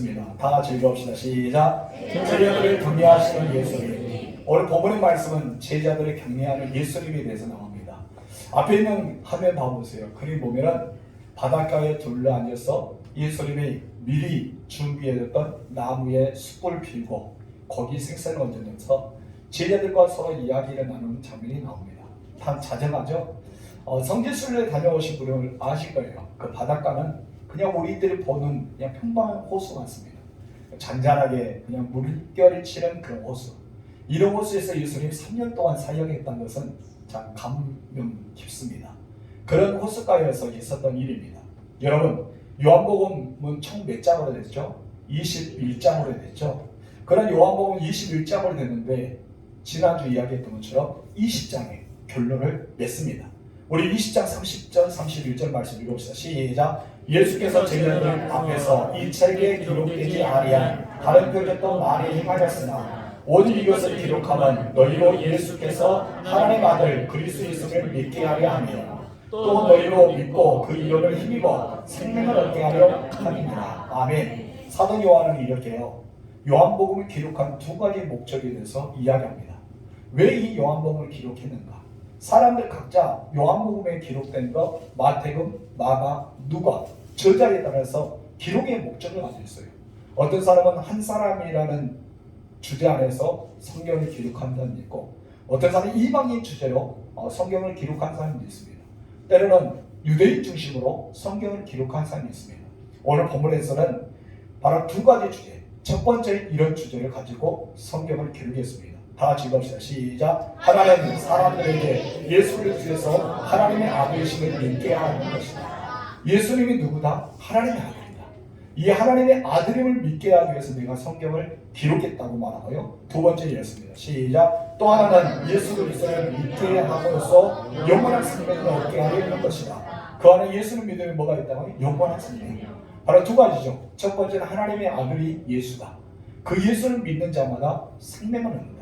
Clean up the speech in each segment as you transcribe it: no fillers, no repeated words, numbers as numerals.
읽겠습니다. 다 같이 읽읍시다. 시작. 제자들을 격려하시는 예수님. 오늘 본문의 말씀은 제자들을 격려하는 예수님에 대해서 나옵니다. 앞에 있는 화면 봐보세요. 그림 보면은 바닷가에 둘러앉아서 예수님이 미리 준비해뒀던 나무에 숯불을 피우고 거기 생선을 얹으면서 제자들과 서로 이야기를 나누는 장면이 나옵니다. 참 자정하죠? 성지순례 다녀오신 분은 아실 거예요. 그 바닷가는 그냥 우리들이 보는 그냥 평범한 호수 같습니다. 잔잔하게 그냥 물결이 치는 그런 호수. 이런 호수에서 예수님이 3년 동안 사역했다는 것은 참 감명 깊습니다. 그런 호숫가에서 있었던 일입니다. 여러분, 요한복음은 총 몇 장으로 됐죠? 21장으로 됐죠? 그런 요한복음 21장으로 됐는데 지난주 이야기했던 것처럼 20장의 결론을 냈습니다. 우리 20장 30절 31절 말씀 읽읍시다. 시작. 예수께서 제자들 앞에서 이 책에 기록되지 아니한 다른 표적도 많이 행하셨으나 오직 이것을 기록하면 너희로 예수께서 하나님의 아들 그리스도이심을 믿게 하려 하며 또 너희로 믿고 그 이름을 힘입어 생명을 얻게 하려 함이니라. 아멘. 사도 요한은 이렇게요. 요한복음을 기록한 두 가지 목적에 대해서 이야기합니다. 왜 이 요한복음을 기록했는가? 사람들 각자 요한복음에 기록된 것 마태복음, 마가, 누가 저자에 따라서 기록의 목적을 가지고 있어요. 어떤 사람은 한 사람이라는 주제 안에서 성경을 기록한 사람이 있고 어떤 사람은 이방인 주제로 성경을 기록한 사람도 있습니다. 때로는 유대인 중심으로 성경을 기록한 사람이 있습니다. 오늘 본문에서는 바로 두 가지 주제, 첫 번째 이런 주제를 가지고 성경을 기록했습니다. 다 같이 읽읍시다. 시작. 하나는 사람들에게 예수를 통해서 하나님의 아들이심을 믿게 하는 것이다. 예수님이 누구다? 하나님의 아들이다. 이 하나님의 아들임을 믿게 하기 위해서 내가 성경을 기록했다고 말하고요. 두 번째였습니다. 시작. 또 하나는 예수 그리스도를 믿게 함으로써 영원한 생명을 얻게 하려는 것이다. 그 안에 예수를 믿으면 뭐가 있다고요? 영원한 생명. 바로 두 가지죠. 첫 번째는 하나님의 아들이 예수다. 그 예수를 믿는 자마다 생명을 얻는다.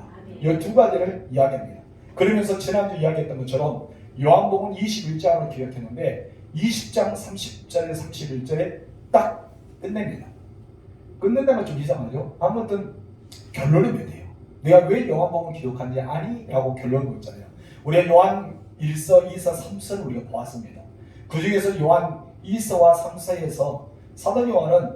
이 두 가지를 이야기합니다. 그러면서 지난주 이야기했던 것처럼 요한복음 21장을 기록했는데 20장 30절에 31절에 딱 끝냅니다. 끝낸다는 건 좀 이상하죠? 아무튼 결론이 뭐예요? 내가 왜 요한복음을 기록한지 아니? 라고 결론을 냈잖아요. 우리가 요한 1서, 2서, 3서를 우리가 보았습니다. 그 중에서 요한 2서와 3서에서 사도 요한은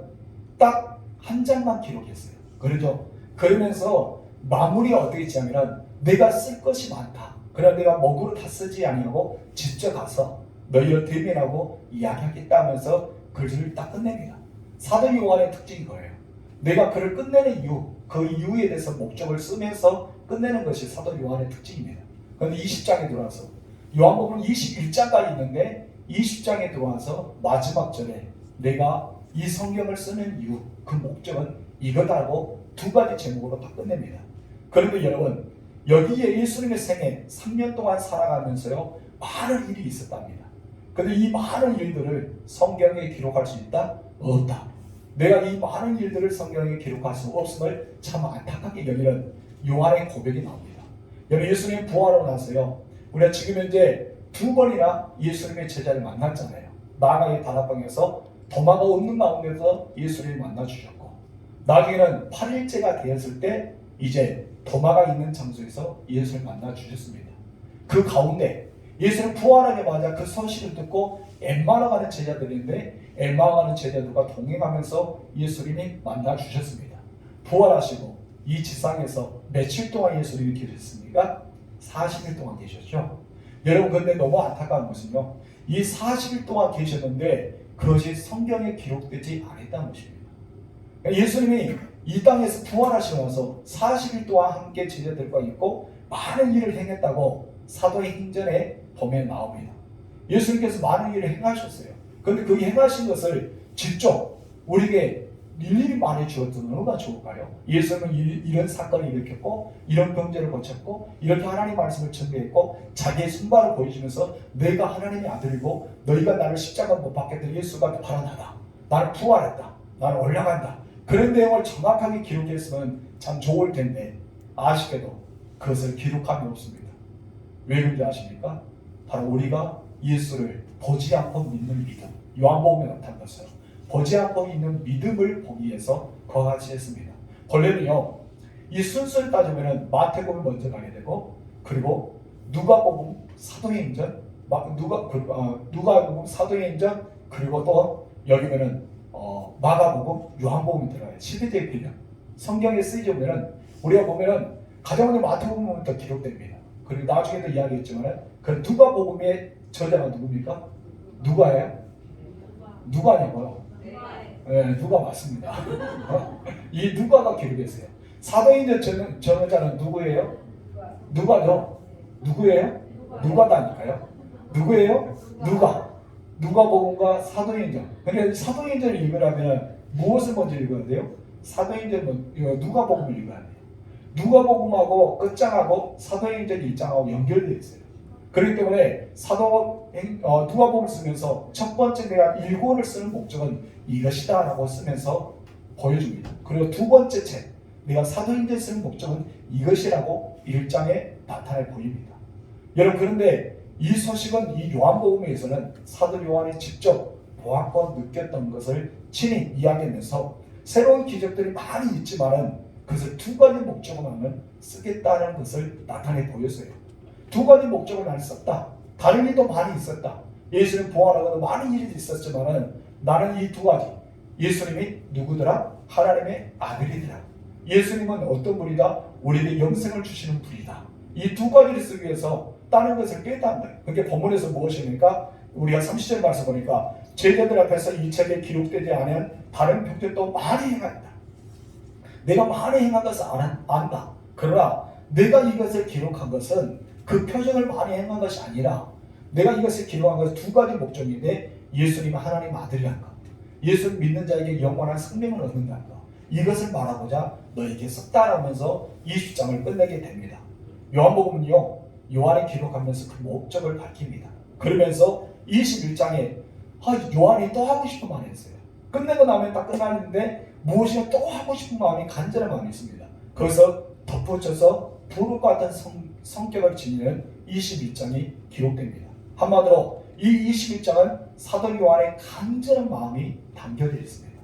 딱 한 장만 기록했어요. 그렇죠? 그러면서 마무리가 어떻게 있냐면 내가 쓸 것이 많다. 그러나 내가 먹으로 다 쓰지 아니하고 직접 가서 너희를 대면하고 이야기하겠다 하면서 글을 딱 끝냅니다. 사도 요한의 특징이 거예요. 내가 글을 끝내는 이유, 그 이유에 대해서 목적을 쓰면서 끝내는 것이 사도 요한의 특징입니다. 그런데 20장에 들어와서 요한복음 21장까지 있는데 20장에 들어와서 마지막 절에 내가 이 성경을 쓰는 이유, 그 목적은 이거다고 두 가지 제목으로 다 끝냅니다. 그런데 여러분, 여기에 예수님의 생애 3년 동안 살아가면서요 많은 일이 있었답니다. 그런데 이 많은 일들을 성경에 기록할 수 있다? 없다. 내가 이 많은 일들을 성경에 기록할 수 없음을 참 안타깝게 여기는 요한의 고백이 나옵니다. 여러분, 예수님 부활하고 나서요 우리가 지금 현재 두 번이나 예수님의 제자를 만났잖아요. 나가의 다락방에서 도마가 없는 가운데서 예수님을 만나주셨고 나중에는 8일째가 되었을 때 이제 도마가 있는 장소에서 예수를 만나주셨습니다. 그 가운데 예수는 부활하자마자 그 소식을 듣고 엠마오 가는 제자들인데 엠마오 가는 제자들과 동행하면서 예수님이 만나주셨습니다. 부활하시고 이 지상에서 며칠 동안 예수님이 계셨습니까? 40일 동안 계셨죠. 여러분, 근데 너무 안타까운 것은요 이 40일 동안 계셨는데 그것이 성경에 기록되지 않았다는 것입니다. 예수님이 이 땅에서 부활하시고 나서 40일 동안 함께 제자들과 있고 많은 일을 행했다고 사도의 행전에 보면 나옵니다. 예수님께서 많은 일을 행하셨어요. 그런데 그 행하신 것을 직접 우리에게 일일이 말해주었던 얼마나 좋을까요? 예수님은 이런 사건을 일으켰고 이런 병제를 고쳤고 이렇게 하나님 말씀을 전개했고 자기의 순발을 보여주면서 내가 하나님의 아들이고 너희가 나를 십자가 못 박혔던 예수가 바로 나다. 나는 부활했다. 나는 올라간다. 그런 내용을 정확하게 기록했으면 참 좋을 텐데 아쉽게도 그것을 기록함이 없습니다. 왜 그런지 아십니까? 바로 우리가 예수를 보지 않고 믿는 믿음, 요한복음에 나타난 것처럼 보지 않고 있는 믿음을 보기 위해서 거같이 했습니다. 본래는요, 이 순서를 따지면 마태복음이 먼저 가게 되고, 그리고 누가복음, 사도행전, 누가복음, 사도행전, 그리고 또 여기면은 마가복음, 요한복음이 들어가요. 시대적 필력. 성경에 쓰이지 보면은 우리가 보면은 가장 먼저 마태복음부터 기록됩니다. 그리고 나중에도 이야기했지만은 그 누가복음의 저자가 누굽니까? 누가예요? 누가냐고요? 네, 누가 맞습니다. 이 누가가 기록했어요. 사도행전 저자는 누구예요? 누가죠? 누구예요? 누가다니까요. 누구예요? 누가복음과 사도행전. 그러니까 사도행전을 읽으려면 무엇을 먼저 읽어야 돼요? 사도행전 누가복음을 읽어야 돼요. 누가복음하고 끝장하고 사도행전 1장하고 연결되어 있어요. 그렇기 때문에 누가복음을 쓰면서 첫 번째 내가 일권을 쓰는 목적은 이것이다 라고 쓰면서 보여줍니다. 그리고 두 번째 책 내가 사도행전 쓰는 목적은 이것이라고 1장에 나타내 보입니다. 여러분, 그런데 이 소식은 이 요한복음에서는 사도 요한이 직접 보았고 느꼈던 것을 친히 이야기하면서 새로운 기적들이 많이 있지만은 그것을 두 가지 목적으로만 쓰겠다는 것을 나타내 보였어요. 두 가지 목적을 많이 썼다. 다른 일도 많이 있었다. 예수님 부활하고도 많은 일이 있었지만은 나는 이 두 가지. 예수님이 누구더라? 하나님의 아들이더라. 예수님은 어떤 분이다? 우리에게 영생을 주시는 분이다. 이 두 가지를 쓰기 위해서 다른 것을 뺐다는 거예요. 그게 본문에서 무엇입니까? 우리가 30절 말씀 보니까 제자들 앞에서 이 책에 기록되지 않은 다른 표적도 많이 행한다. 내가 많이 행한 것을 안다. 그러나 내가 이것을 기록한 것은 그 표적을 많이 행한 것이 아니라 내가 이것을 기록한 것은 두 가지 목적인데 예수님은 하나님 아들이란 것, 예수를 믿는 자에게 영원한 생명을 얻는다는 것, 이것을 말하고자 너에게 썼다라면서 20장을 끝내게 됩니다. 요한복음은요, 요한이 기록하면서 그 목적을 밝힙니다. 그러면서 21장에 요한이 또 하고 싶은 말이 있어요. 끝내고 나면 딱 끝났는데 무엇이나 또 하고 싶은 마음이 간절한 마음이 있습니다. 거기서 덧붙여서 부름과 같은 성격을 지니는 21장이 기록됩니다. 한마디로 이 21장은 사도 요한의 간절한 마음이 담겨져 있습니다.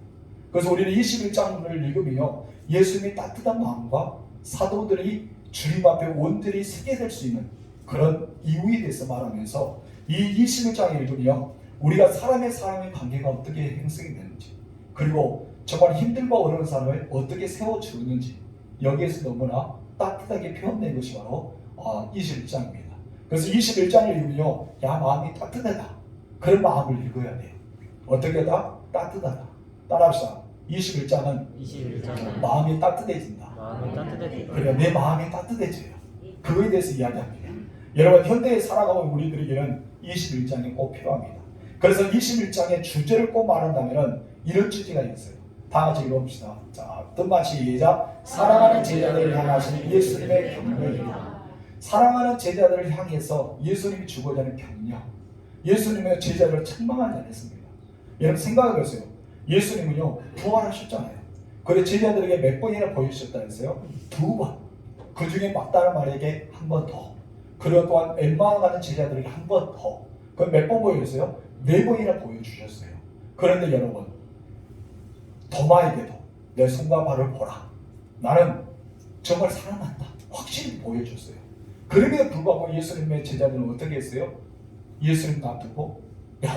그래서 우리는 21장을 읽으며 예수님의 따뜻한 마음과 사도들이 주님 앞에 온전히 서게 될 수 있는 그런 이유에 대해서 말하면서 이 21장을 읽으며 우리가 사람의 관계가 어떻게 형성이 되는지, 그리고 정말 힘들고 어려운 사람을 어떻게 세워주는지 여기에서 너무나 따뜻하게 표현된 것이 바로 21장입니다. 그래서 21장을 읽으며 마음이 따뜻하다. 그런 마음을 읽어야 돼요. 어떻게 하다? 따뜻하다. 따라합시다. 21장은 마음이 따뜻해진다. 그래, 내 마음이 따뜻해져요. 그거에 대해서 이야기합니다. 여러분, 현대에 살아가는 우리들에게는 21장이 꼭 필요합니다. 그래서 21장의 주제를 꼭 말한다면 이런 주제가 있어요. 다 같이 읽어봅시다. 자, 뜻만 시작. 사랑하는 제자들을 향하신 예수님의 격려입니다. 사랑하는 제자들을 향해서 예수님이 주고자 하는 격려. 예수님의 제자들을 책망하지 않았습니다. 여러분 생각해보세요. 예수님은요 부활하셨잖아요. 그래 제자들에게 몇 번이나 보여주셨다 했어요? 2번. 그 중에 막다른 마리에게 한 번 더. 그리고 또한 엠마와 가는 제자들에게 한 번 더. 그럼 몇 번 보여줬어요? 4번이나 보여주셨어요. 그런데 여러분, 도마에게도 내 손과 발을 보라. 나는 정말 사랑한다. 확실히 보여줬어요. 그럼에도 불구하고 예수님의 제자들은 어떻게 했어요? 예수님 놔두고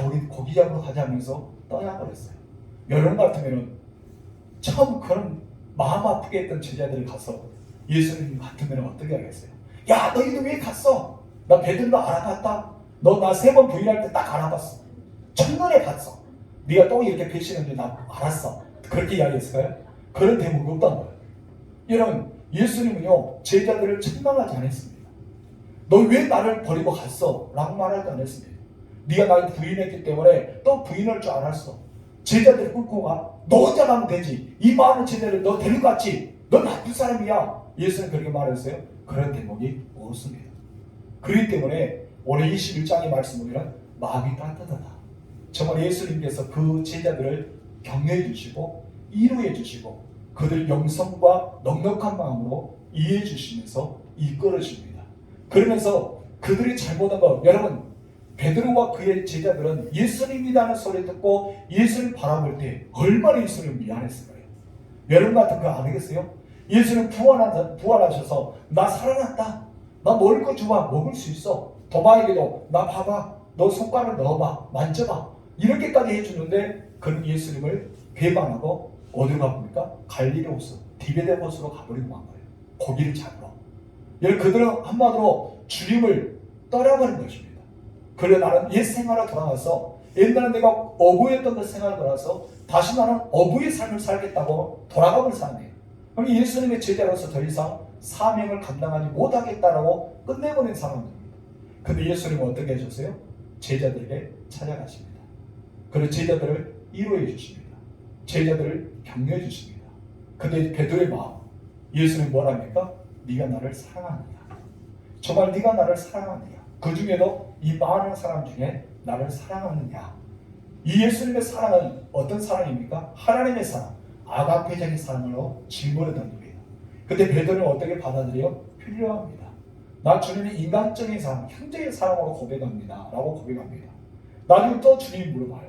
우리 고기 잡으러 가자면서 떠나버렸어요. 여러분 같으면 처음 그런 마음 아프게 했던 제자들이 가서 예수님 같으면 어떻게 하겠어요? 야, 너희들 왜 갔어? 나 베드로 알아봤다. 너 나 3번 부인할 때 딱 알아봤어. 첫눈에 봤어. 네가 또 이렇게 배신했는데 나 알았어. 그렇게 이야기했을까요? 그런 대목이 없단 거예요. 여러분, 예수님은요 제자들을 책망하지 않았습니다. 너 왜 나를 버리고 갔어? 라고 말하지 않았습니다. 네가 나를 부인했기 때문에 또 부인할 줄 알았어. 제자들 끌고 가. 너 혼자 가면 되지. 이 많은 제자들 너 데려갔지. 너 나쁜 사람이야. 예수는 그렇게 말했어요. 그런 대목이 없습니다. 그렇기 때문에 오늘 21장의 말씀을 보면 마음이 따뜻하다. 정말 예수님께서 그 제자들을 격려해 주시고 이루해 주시고 그들 영성과 넉넉한 마음으로 이해해 주시면서 이끌어 주십니다. 그러면서 그들이 잘못한 것, 여러분 베드로와 그의 제자들은 예수님이라는 소리 듣고 예수님 바라볼 때 얼마나 예수님 미안했을까요? 여러분 같은 거 아니겠어요? 예수님 부활하셔서 나 살아났다. 나 먹을 거 주마. 먹을 수 있어. 도마에게도 나 봐봐. 너 손가락 넣어봐. 만져봐. 이렇게까지 해주는데 그는 예수님을 배반하고 어디로 가봅니까? 갈릴리호수, 디베데 호수로 가버리고 만 거예요. 고기를 잡으러. 그들은 한마디로 주님을 떠나버린 것입니다. 그래 나는 옛 생활로 돌아가서 옛날에 내가 어부였던 그 생활을 돌아서 다시 나는 어부의 삶을 살겠다고 돌아가버린 사람이에요. 그럼 예수님의 제자로서 더 이상 사명을 감당하지 못하겠다라고 끝내버린 사람입니다. 근데 예수님은 어떻게 하셨어요? 제자들에게 찾아가십니다. 그리고 제자들을 위로해 주십니다. 제자들을 격려해 주십니다. 근데 베드로의 마음, 예수님 뭐랍니까? 네가 나를 사랑하느냐? 정말 네가 나를 사랑하느냐? 그 중에도 이 많은 사람 중에 나를 사랑하느냐? 이 예수님의 사랑은 어떤 사랑입니까? 하나님의 사랑, 아가페적인 사랑으로 질문을 던집니다. 근데 베드로는 어떻게 받아들여요? 필요합니다. 나 주님의 인간적인 사랑, 형제의 사랑으로 고백합니다. 라고 고백합니다. 나중에 또 주님이 물어봐요.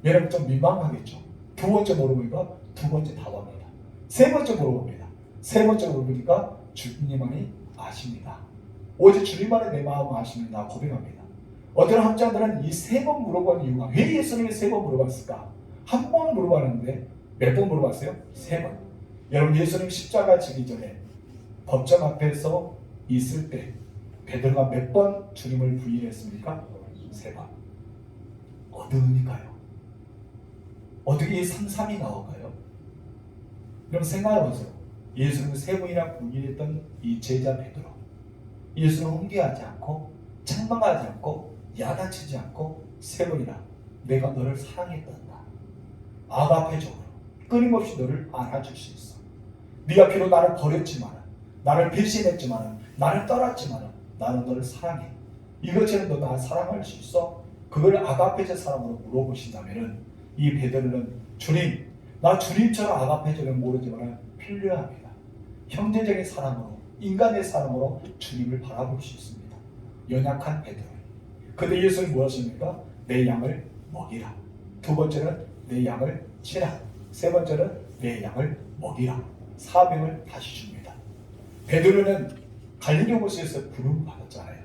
여러분 좀 민망하겠죠? 두 번째 물어보니까 두 번째 답합니다. 세 번째 물어봅니다. 세 번째 물어보니까 주님만이 아십니다. 오직 주님만이 내 마음을 아십니다. 고백합니다. 어떤 학자들은 이 세 번 물어본 이유가 왜 예수님이 세 번 물어봤을까? 한 번 물어봤는데 몇 번 물어봤어요? 세 번. 여러분 예수님 십자가 지기 전에 법정 앞에서 있을 때 베드로가 몇 번 주님을 부인했습니까? 세 번. 어떤 의미일까요? 어떻게 이 삼삼이 나올까요? 여러분 생각해보세요. 예수님을 세 번이나 부인했던 이 제자 베드로. 예수는 훈계하지 않고 책망하지 않고 야단치지 않고 세 번이나 내가 너를 사랑했단다. 아가페적으로 끊임없이 너를 안아줄 수 있어. 네가 비록 나를 버렸지만 나를 배신했지만 나를 떠났지만 나는 너를 사랑해. 이것처럼 너 나를 사랑할 수 있어? 그걸 아가페적 사랑으로 물어보신다면 이 베드로는 주님, 나 주님처럼 아가페적을 모르지만 필요합니다. 형제적인 사랑으로 인간의 사랑으로 주님을 바라볼 수 있습니다. 연약한 베드로. 근데 예수님 무엇입니까? 내 양을 먹이라. 두 번째는 내 양을 치라. 세 번째는 내 양을 먹이라. 사명을 다시 줍니다. 베드로는 갈릴리호수에서 부름 받았잖아요.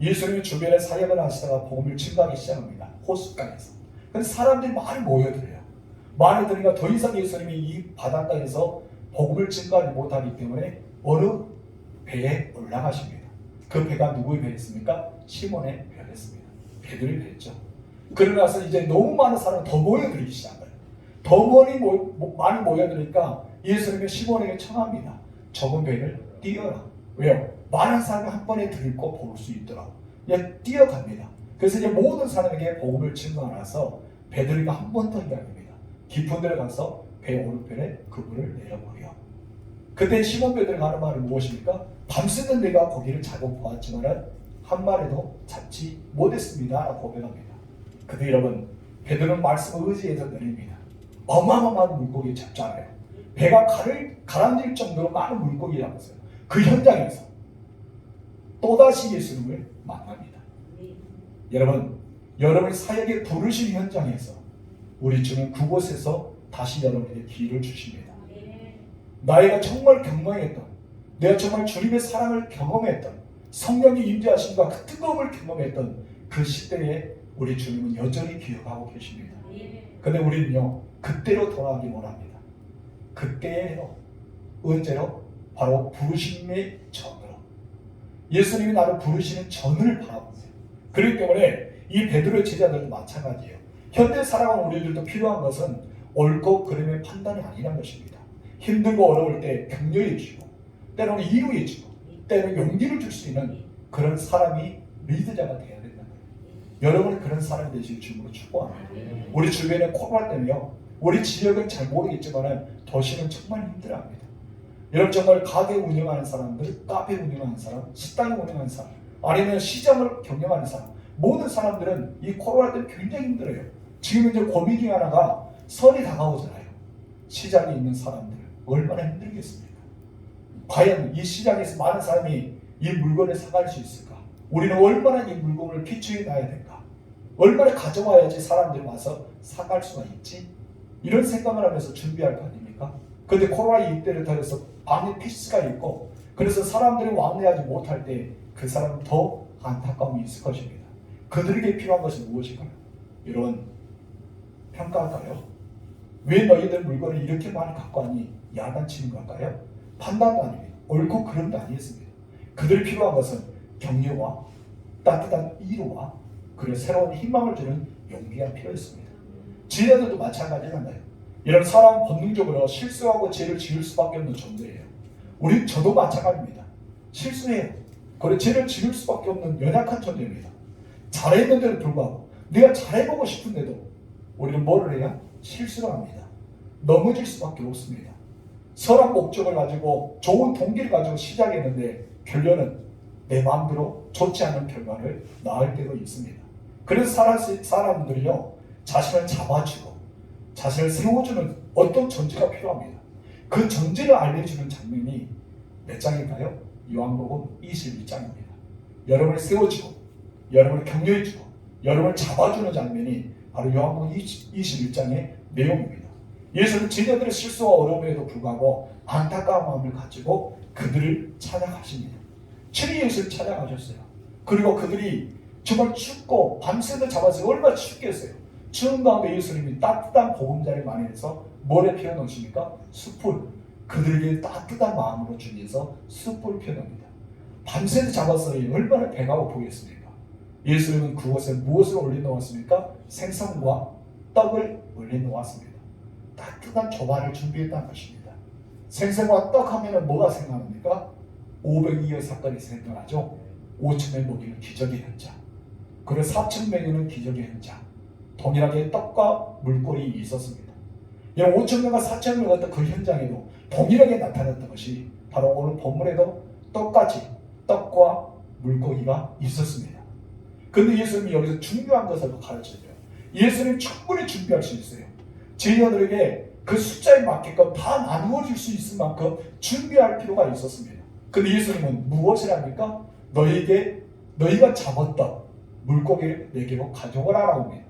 예수님이 주변에 사역을 하시다가 복음을 증거하기 시작합니다. 호숫가에서. 근데 사람들이 많이 모여들어요. 많이 들으니까 더 이상 예수님이 이 바닷가에서 복음을 증거하지 못하기 때문에 어느 배에 올라가십니다. 그 배가 누구의 배였습니까? 시몬의 배였습니다. 베드로의 배였죠. 그러고 나서 이제 너무 많은 사람이 더 모여들기 시작한 거예요. 더 많이 모여들으니까 예수님이 시몬에게 청합니다. 적은 배를 띄어라. 왜요? 많은 사람이 한 번에 들고 볼 수 있도록 그냥 뛰어갑니다. 그래서 이제 모든 사람에게 복음을 증거하면서 베드로가 한 번 더 이야기합니다. 깊은 데를 가서 배 오른편에 그물을 내려버려. 그때 시몬 베드로가 하는 말은 무엇입니까? 밤새는 내가 고기를 잡아보았지만 한 마리도 잡지 못했습니다. 라고 고백합니다. 근데 여러분 베드로는 말씀을 의지해서 내립니다. 어마어마한 물고기 잡잖아요. 배가 가라앉을 정도로 많은 물고기를 잡았어요. 그 현장에서 또다시 예수님을 만납니다. 여러분, 여러분의 사역에 부르신 현장에서 우리 주는 그곳에서 다시 여러분에게 기회를 주십니다. 나이가 정말 경험했던, 내가 정말 주님의 사랑을 경험했던, 성령이 임재하심과 그 뜨거움을 경험했던 그 시대에 우리 주님은 여전히 기억하고 계십니다. 근데 우리는요, 그때로 돌아가기 원합니다. 그때로, 언제로? 바로 부르심의 전으로. 예수님이 나를 부르시는 전을 바라보세요. 그렇기 때문에 이 베드로의 제자들도 마찬가지예요. 현대 살아가는 우리들도 필요한 것은 옳고 그름의 판단이 아니라는 것입니다. 힘들고 어려울 때 격려해 주시고 때로는 이루해 주고 때로는 용기를 줄 수 있는 그런 사람이 리더자가 되어야 된다는 거예요. 여러분이 그런 사람이 되실 주님으로 축복합니다. 우리 주변에 코로나 때문에요. 우리 지역은 잘 모르겠지만 도시는 정말 힘들어합니다. 여러분 정말 가게 운영하는 사람들, 카페 운영하는 사람, 식당 운영하는 사람, 아니면 시장을 경영하는 사람, 모든 사람들은 이 코로나 때문에 굉장히 힘들어요. 지금 이제 고민 중 하나가 설이 다가오잖아요. 시장에 있는 사람들 얼마나 힘들겠습니까? 과연 이 시장에서 많은 사람이 이 물건을 사갈 수 있을까? 우리는 얼마나 이 물건을 비추해 놔야 될까? 얼마나 가져와야지 사람들이 와서 사갈 수가 있지? 이런 생각을 하면서 준비할 거 아닙니까? 그런데 코로나 이때를 통해서 방에 피스가 있고 그래서 사람들이 왕래하지 못할 때 그 사람은 더 안타까움이 있을 것입니다. 그들에게 필요한 것은 무엇일까요? 이런 평가할까요? 왜 너희들 물건을 이렇게 많이 갖고 왔니? 야단치는 걸까요? 판단도 아닙니다. 옳고 그름도 아니었습니다. 그들이 필요한 것은 격려와 따뜻한 위로와 그리고 새로운 희망을 주는 용기가 필요했습니다. 지혜자들도 마찬가지잖아요. 이런 사람 본능적으로 실수하고 죄를 지을 수밖에 없는 존재예요. 저도 마찬가지입니다. 실수해요. 그리고 죄를 지을 수밖에 없는 연약한 존재입니다. 잘했는데도 불구하고 내가 잘해보고 싶은데도 우리는 뭐를 해야? 실수를 합니다. 넘어질 수밖에 없습니다. 선한 목적을 가지고 좋은 동기를 가지고 시작했는데 결론은 내 마음대로 좋지 않은 결과를 낳을 때도 있습니다. 그래서 사람들이요 자신을 잡아주고 자신을 세워주는 어떤 존재가 필요합니다. 그 존재를 알려주는 장면이 몇 장일까요? 요한복음 22장입니다. 여러분을 세워주고 여러분을 격려해주고 여러분을 잡아주는 장면이 바로 요한복음 21장의 내용입니다. 예수는 제자들의 실수와 어려움에도 불구하고 안타까운 마음을 가지고 그들을 찾아가십니다. 친히 예수를 찾아가셨어요. 그리고 그들이 정말 춥고 밤새도 잡아서 얼마나 춥겠어요. 추운 가운데 예수님이 따뜻한 보금자리를 마련해서 뭐에 피워 놓으십니까? 숯불. 그들에게 따뜻한 마음으로 주기 위해서 숯불을 피워놓습니다. 밤새도 잡았어요. 얼마나 배가 고프겠습니까? 예수님은 그곳에 무엇을 올려놓았습니까? 생선과 떡을 올려놓았습니다. 따뜻한 조화를 준비했다는 것입니다. 생선과 떡 하면 뭐가 생각납니까? 500이어 사건이 생각나죠. 5천의 먹이는 기적의 현장. 그리고 4천명이는 기적의 현장. 동일하게 떡과 물고기 있었습니다. 5천명과 4천명 같은 그 현장에도 동일하게 나타났던 것이 바로 오늘 본문에도 떡같이 떡과 물고기가 있었습니다. 그런데 예수님이 여기서 중요한 것을 가르쳐줘요. 예수님이 충분히 준비할 수 있어요. 제자들에게 그 숫자에 맞게끔 다 나누어질 수 있을 만큼 준비할 필요가 있었습니다. 그런데 예수님은 무엇을 합니까? 너희가 잡았던 물고기를 내게로 가져오라라고 합니다.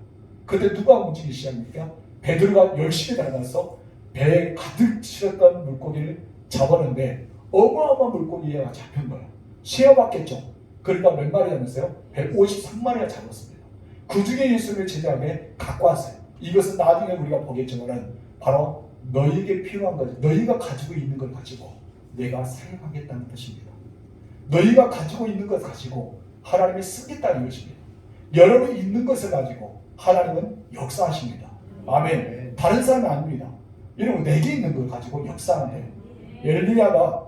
그때 누가 움직이기 시작합니까? 베드로가 열심히 나가서 배에 가득 실었던 물고기를 잡았는데 어마어마한 물고기가 잡힌 거예요. 쉬어봤겠죠. 그러니까 몇 마리 잡았어요? 153마리가 잡았습니다. 그 중에 예수님의 제자에게 갖고 왔어요. 이것은 나중에 우리가 보겠지만 바로 너희에게 필요한 것, 너희가 가지고 있는 걸 가지고 내가 사용하겠다는 것입니다. 너희가 가지고 있는 것 가지고 하나님이 쓰겠다는 것입니다. 여러분이 있는 것을 가지고 하나님은 역사하십니다. 아멘. 다른 사람은 아닙니다. 여러분 내게 있는 걸 가지고 역사하는 거예요. 엘리야가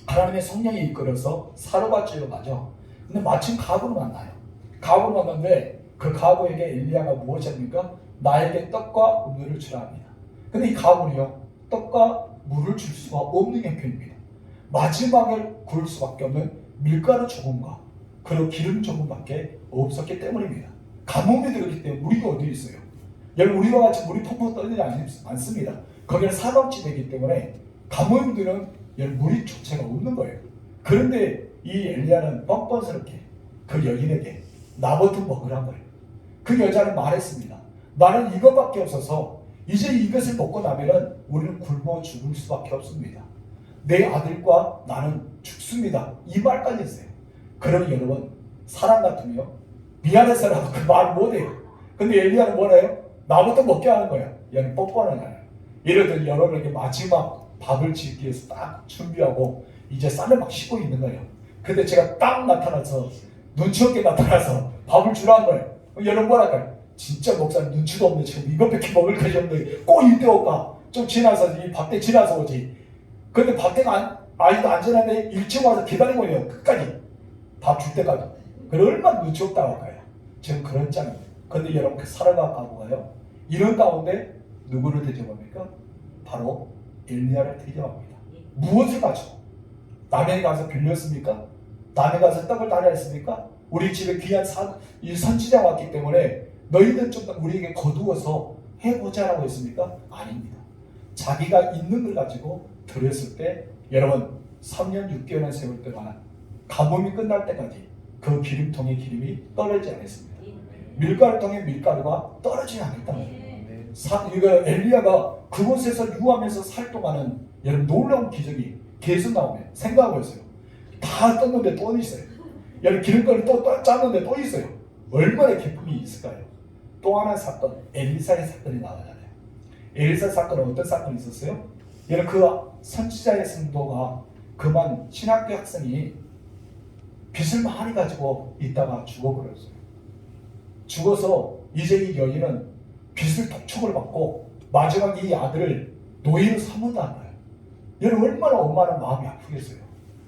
하나님의 성령이 이끌어서 사르밧지로 가죠. 근데 마침 가부를 만나요. 가부를 만났는데 그 가부에게 엘리야가 무엇입니까? 나에게 떡과 물을 주라 합니다. 근데 이 가부는요 떡과 물을 줄 수가 없는 형편입니다. 마지막에 구울 수밖에 없는 밀가루 조금과 그리고 기름 조금밖에 없었기 때문입니다. 가뭄이 들었기 때문에 물이 어디 있어요? 여러분 우리와 같이 물이 펑펑 떠있지 않습니다. 거기는 사막지대이기 때문에 가뭄들은 물이 조체가 없는 거예요. 그런데 이 엘리야는 뻔뻔스럽게 그 여인에게 나부터 먹으란 거예요. 그 여자는 말했습니다. 나는 이것밖에 없어서 이제 이것을 먹고 나면은 우리는 굶어 죽을 수밖에 없습니다. 내 아들과 나는 죽습니다. 이 말까지 했어요. 그러면 여러분 사람 같으면 미안해서라도 그 말을 못해요. 근데 엘리야는 뭐래요? 나부터 먹게 하는 거예요. 얘는 뻔뻔하잖아요. 예를 들어 여러분에게 마지막 밥을 짓기 위해서 딱 준비하고 이제 쌀을 막 씻고 있는 거예요. 근데 제가 딱 나타나서 눈치 없게 나타나서 밥을 주라는 거예요. 여러분 뭐랄까요? 진짜 목사님 눈치도 없네. 지금 이것밖에 먹을 것이 없는데 꼭 이때 올까? 좀 지나서 이 밥때 지나서 오지. 근데 밥때가 아직도 안 지났는데 일찍 와서 기다리고 있네요. 끝까지 밥 줄 때까지. 그래 얼마나 눈치 없다고 할까요? 지금 그런 짱입니다. 근데 여러분 그 사람과 가보가요. 이런 가운데 누구를 대접합니까? 바로 엘리야를 대접합니다. 무엇을 가지고? 남에게 가서 빌렸습니까? 남에게 가서 떡을 달라 했습니까? 우리 집에 귀한 선지자가 왔기 때문에 너희들 좀 우리에게 거두어서 해보자라고 했습니까? 아닙니다. 자기가 있는 걸 가지고 드렸을 때 여러분 3년 6개월의 세월 동안 가뭄이 끝날 때까지 그 기름통의 기름이 떨어지지 않았습니다. 밀가루통의 밀가루가 떨어지지 않았다는 거예요. 이거 엘리야가 그곳에서 유하면서 살 동안은 여러분 놀라운 기적이 계속 나오면 생각하고 있어요. 다 떴는데 또 있어요. 여러분 기름가루 또 짰는데 또 있어요. 얼마나 기쁨이 있을까요? 또 하나 사건, 엘리사의 사건이 나오잖아요. 엘리사 사건은 어떤 사건이 있었어요? 여러분 그 선지자의 성도가 그만 신학교 학생이 빚을 많이 가지고 있다가 죽어버렸어요. 죽어서 이제 이 여인은 빚을 독촉을 받고 마지막에 이 아들을 노예로 삼는다는 거예요. 여러분 얼마나 엄마는 마음이 아프겠어요.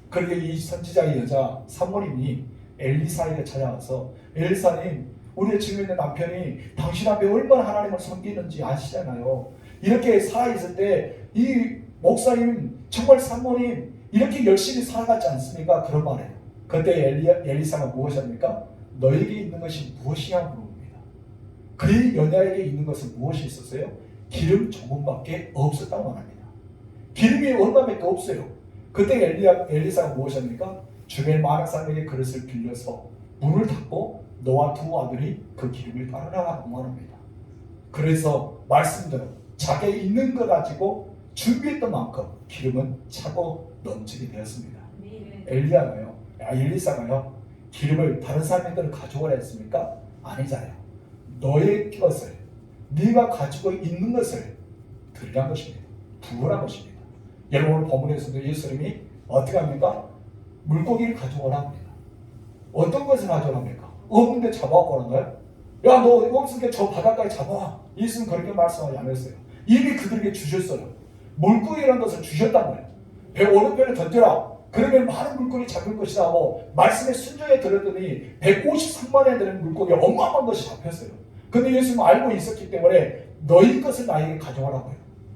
그러니까 이 선지자의 여자 사모님이 엘리사에게 찾아와서 엘리사님, 우리의 지금 있는 남편이 당신 앞에 얼마나 하나님을 섬기는지 아시잖아요. 이렇게 살아있을 때 이 목사님 정말 사모님 이렇게 열심히 살아갔지 않습니까? 그런 말이에요. 그때 엘리사가 무엇입니까? 너에게 있는 것이 무엇이냐 물어봅니다. 그 여자에게 있는 것은 무엇이 있었어요? 기름 조금밖에 없었다고 말합니다. 기름이 얼마밖에 없어요. 그때 엘리사가 무엇입니까? 주변 많은 사람에게 그릇을 빌려서 물을 탔고 너와 두 아들이 그 기름을 따르라고 말합니다. 그래서 말씀대로 자기의 있는 것 가지고 준비했던 만큼 기름은 차고 넘치게 되었습니다. 엘리사가요 기름을 다른 사람들은 가져오라 했습니까? 아니잖아요. 너의 것을 네가 가지고 있는 것을 드리란 것입니다. 부으란 것입니다. 여러분 오늘 본문에서도 예수님이 어떻게 합니까? 물고기를 가져오라 합니다. 어떤 것을 가져오라 합니까? 없는데 잡아갖고 오는 거예요? 야, 너 없으니까 저 바닷가에 잡아와. 예수는 그렇게 말씀하지 않았어요. 이미 그들에게 주셨어요. 물고기라는 것을 주셨단 말이에요. 배 오른편에 던져라. 그러면 많은 물고기 잡을 것이다 하고 말씀에 순종해 들었더니 153만에 되는 물고기 어마어마한 것이 잡혔어요. 근데 예수는 알고 있었기 때문에 너희 것을 나에게 가져와라고요.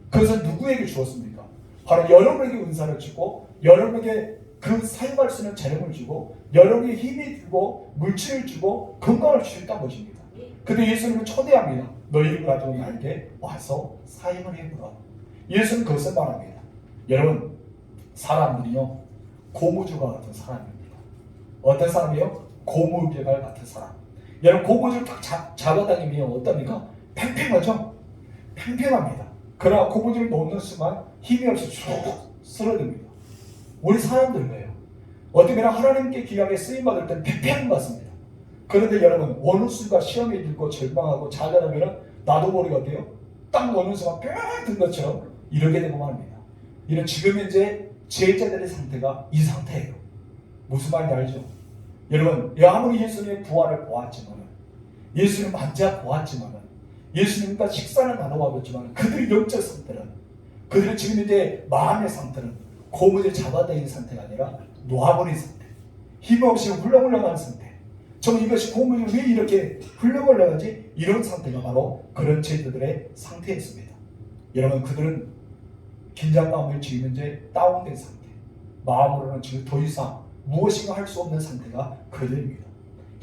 그것은 누구에게 주었습니까? 바로 여러분에게 은사를 주고 여러분에게 그 사용할 수 있는 재능을 주고 여러분에게 힘이 주고 물질을 주고 건강을 주셨다는 것입니다. 근데 예수님은 초대합니다. 너희를 가지고 나에게 와서 사용을 해보라. 예수는 그것을 말합니다. 여러분 사람들이요 고무줄 같은 사람입니다. 어떤 사람이요? 고무줄 같은 사람. 여러분 고무줄 딱 잡아당기면 어떻습니까? 팽팽하죠? 팽팽합니다. 그러나 고무줄을 놓는 순간 힘이 없이 쭉 쓰러집니다. 우리 사람들도요. 어떻게 보면 하나님께 귀하게 쓰임받을 때는 팽팽한 것 같습니다. 그런데 여러분 어느 순간 시험이 들고 절망하고 좌절하면 나도 모르게 어때요? 딱 놓는 순간 뿅 든 것처럼 이렇게 되고 말입니다. 이런 지금 현재 제자들의 상태가 이 상태예요. 무슨 말인지 알죠? 여러분 아무리 예수님의 부활을 보았지만 예수님 만져 보았지만 예수님과 식사를 나눠봤지만 그들의 영적 상태는 그들의 지금 현재 마음의 상태는 고무줄 잡아당긴 상태가 아니라 놓아버린 상태, 힘없이 훌렁훌렁하는 상태. 저 이것이 고무줄 왜 이렇게 훌렁훌렁하지? 이런 상태가 바로 그런 제자들의 상태였습니다. 여러분 그들은 긴장감을 지금 현재 다운된 상태, 마음으로는 지금 더 이상 무엇인가 할 수 없는 상태가 그들입니다.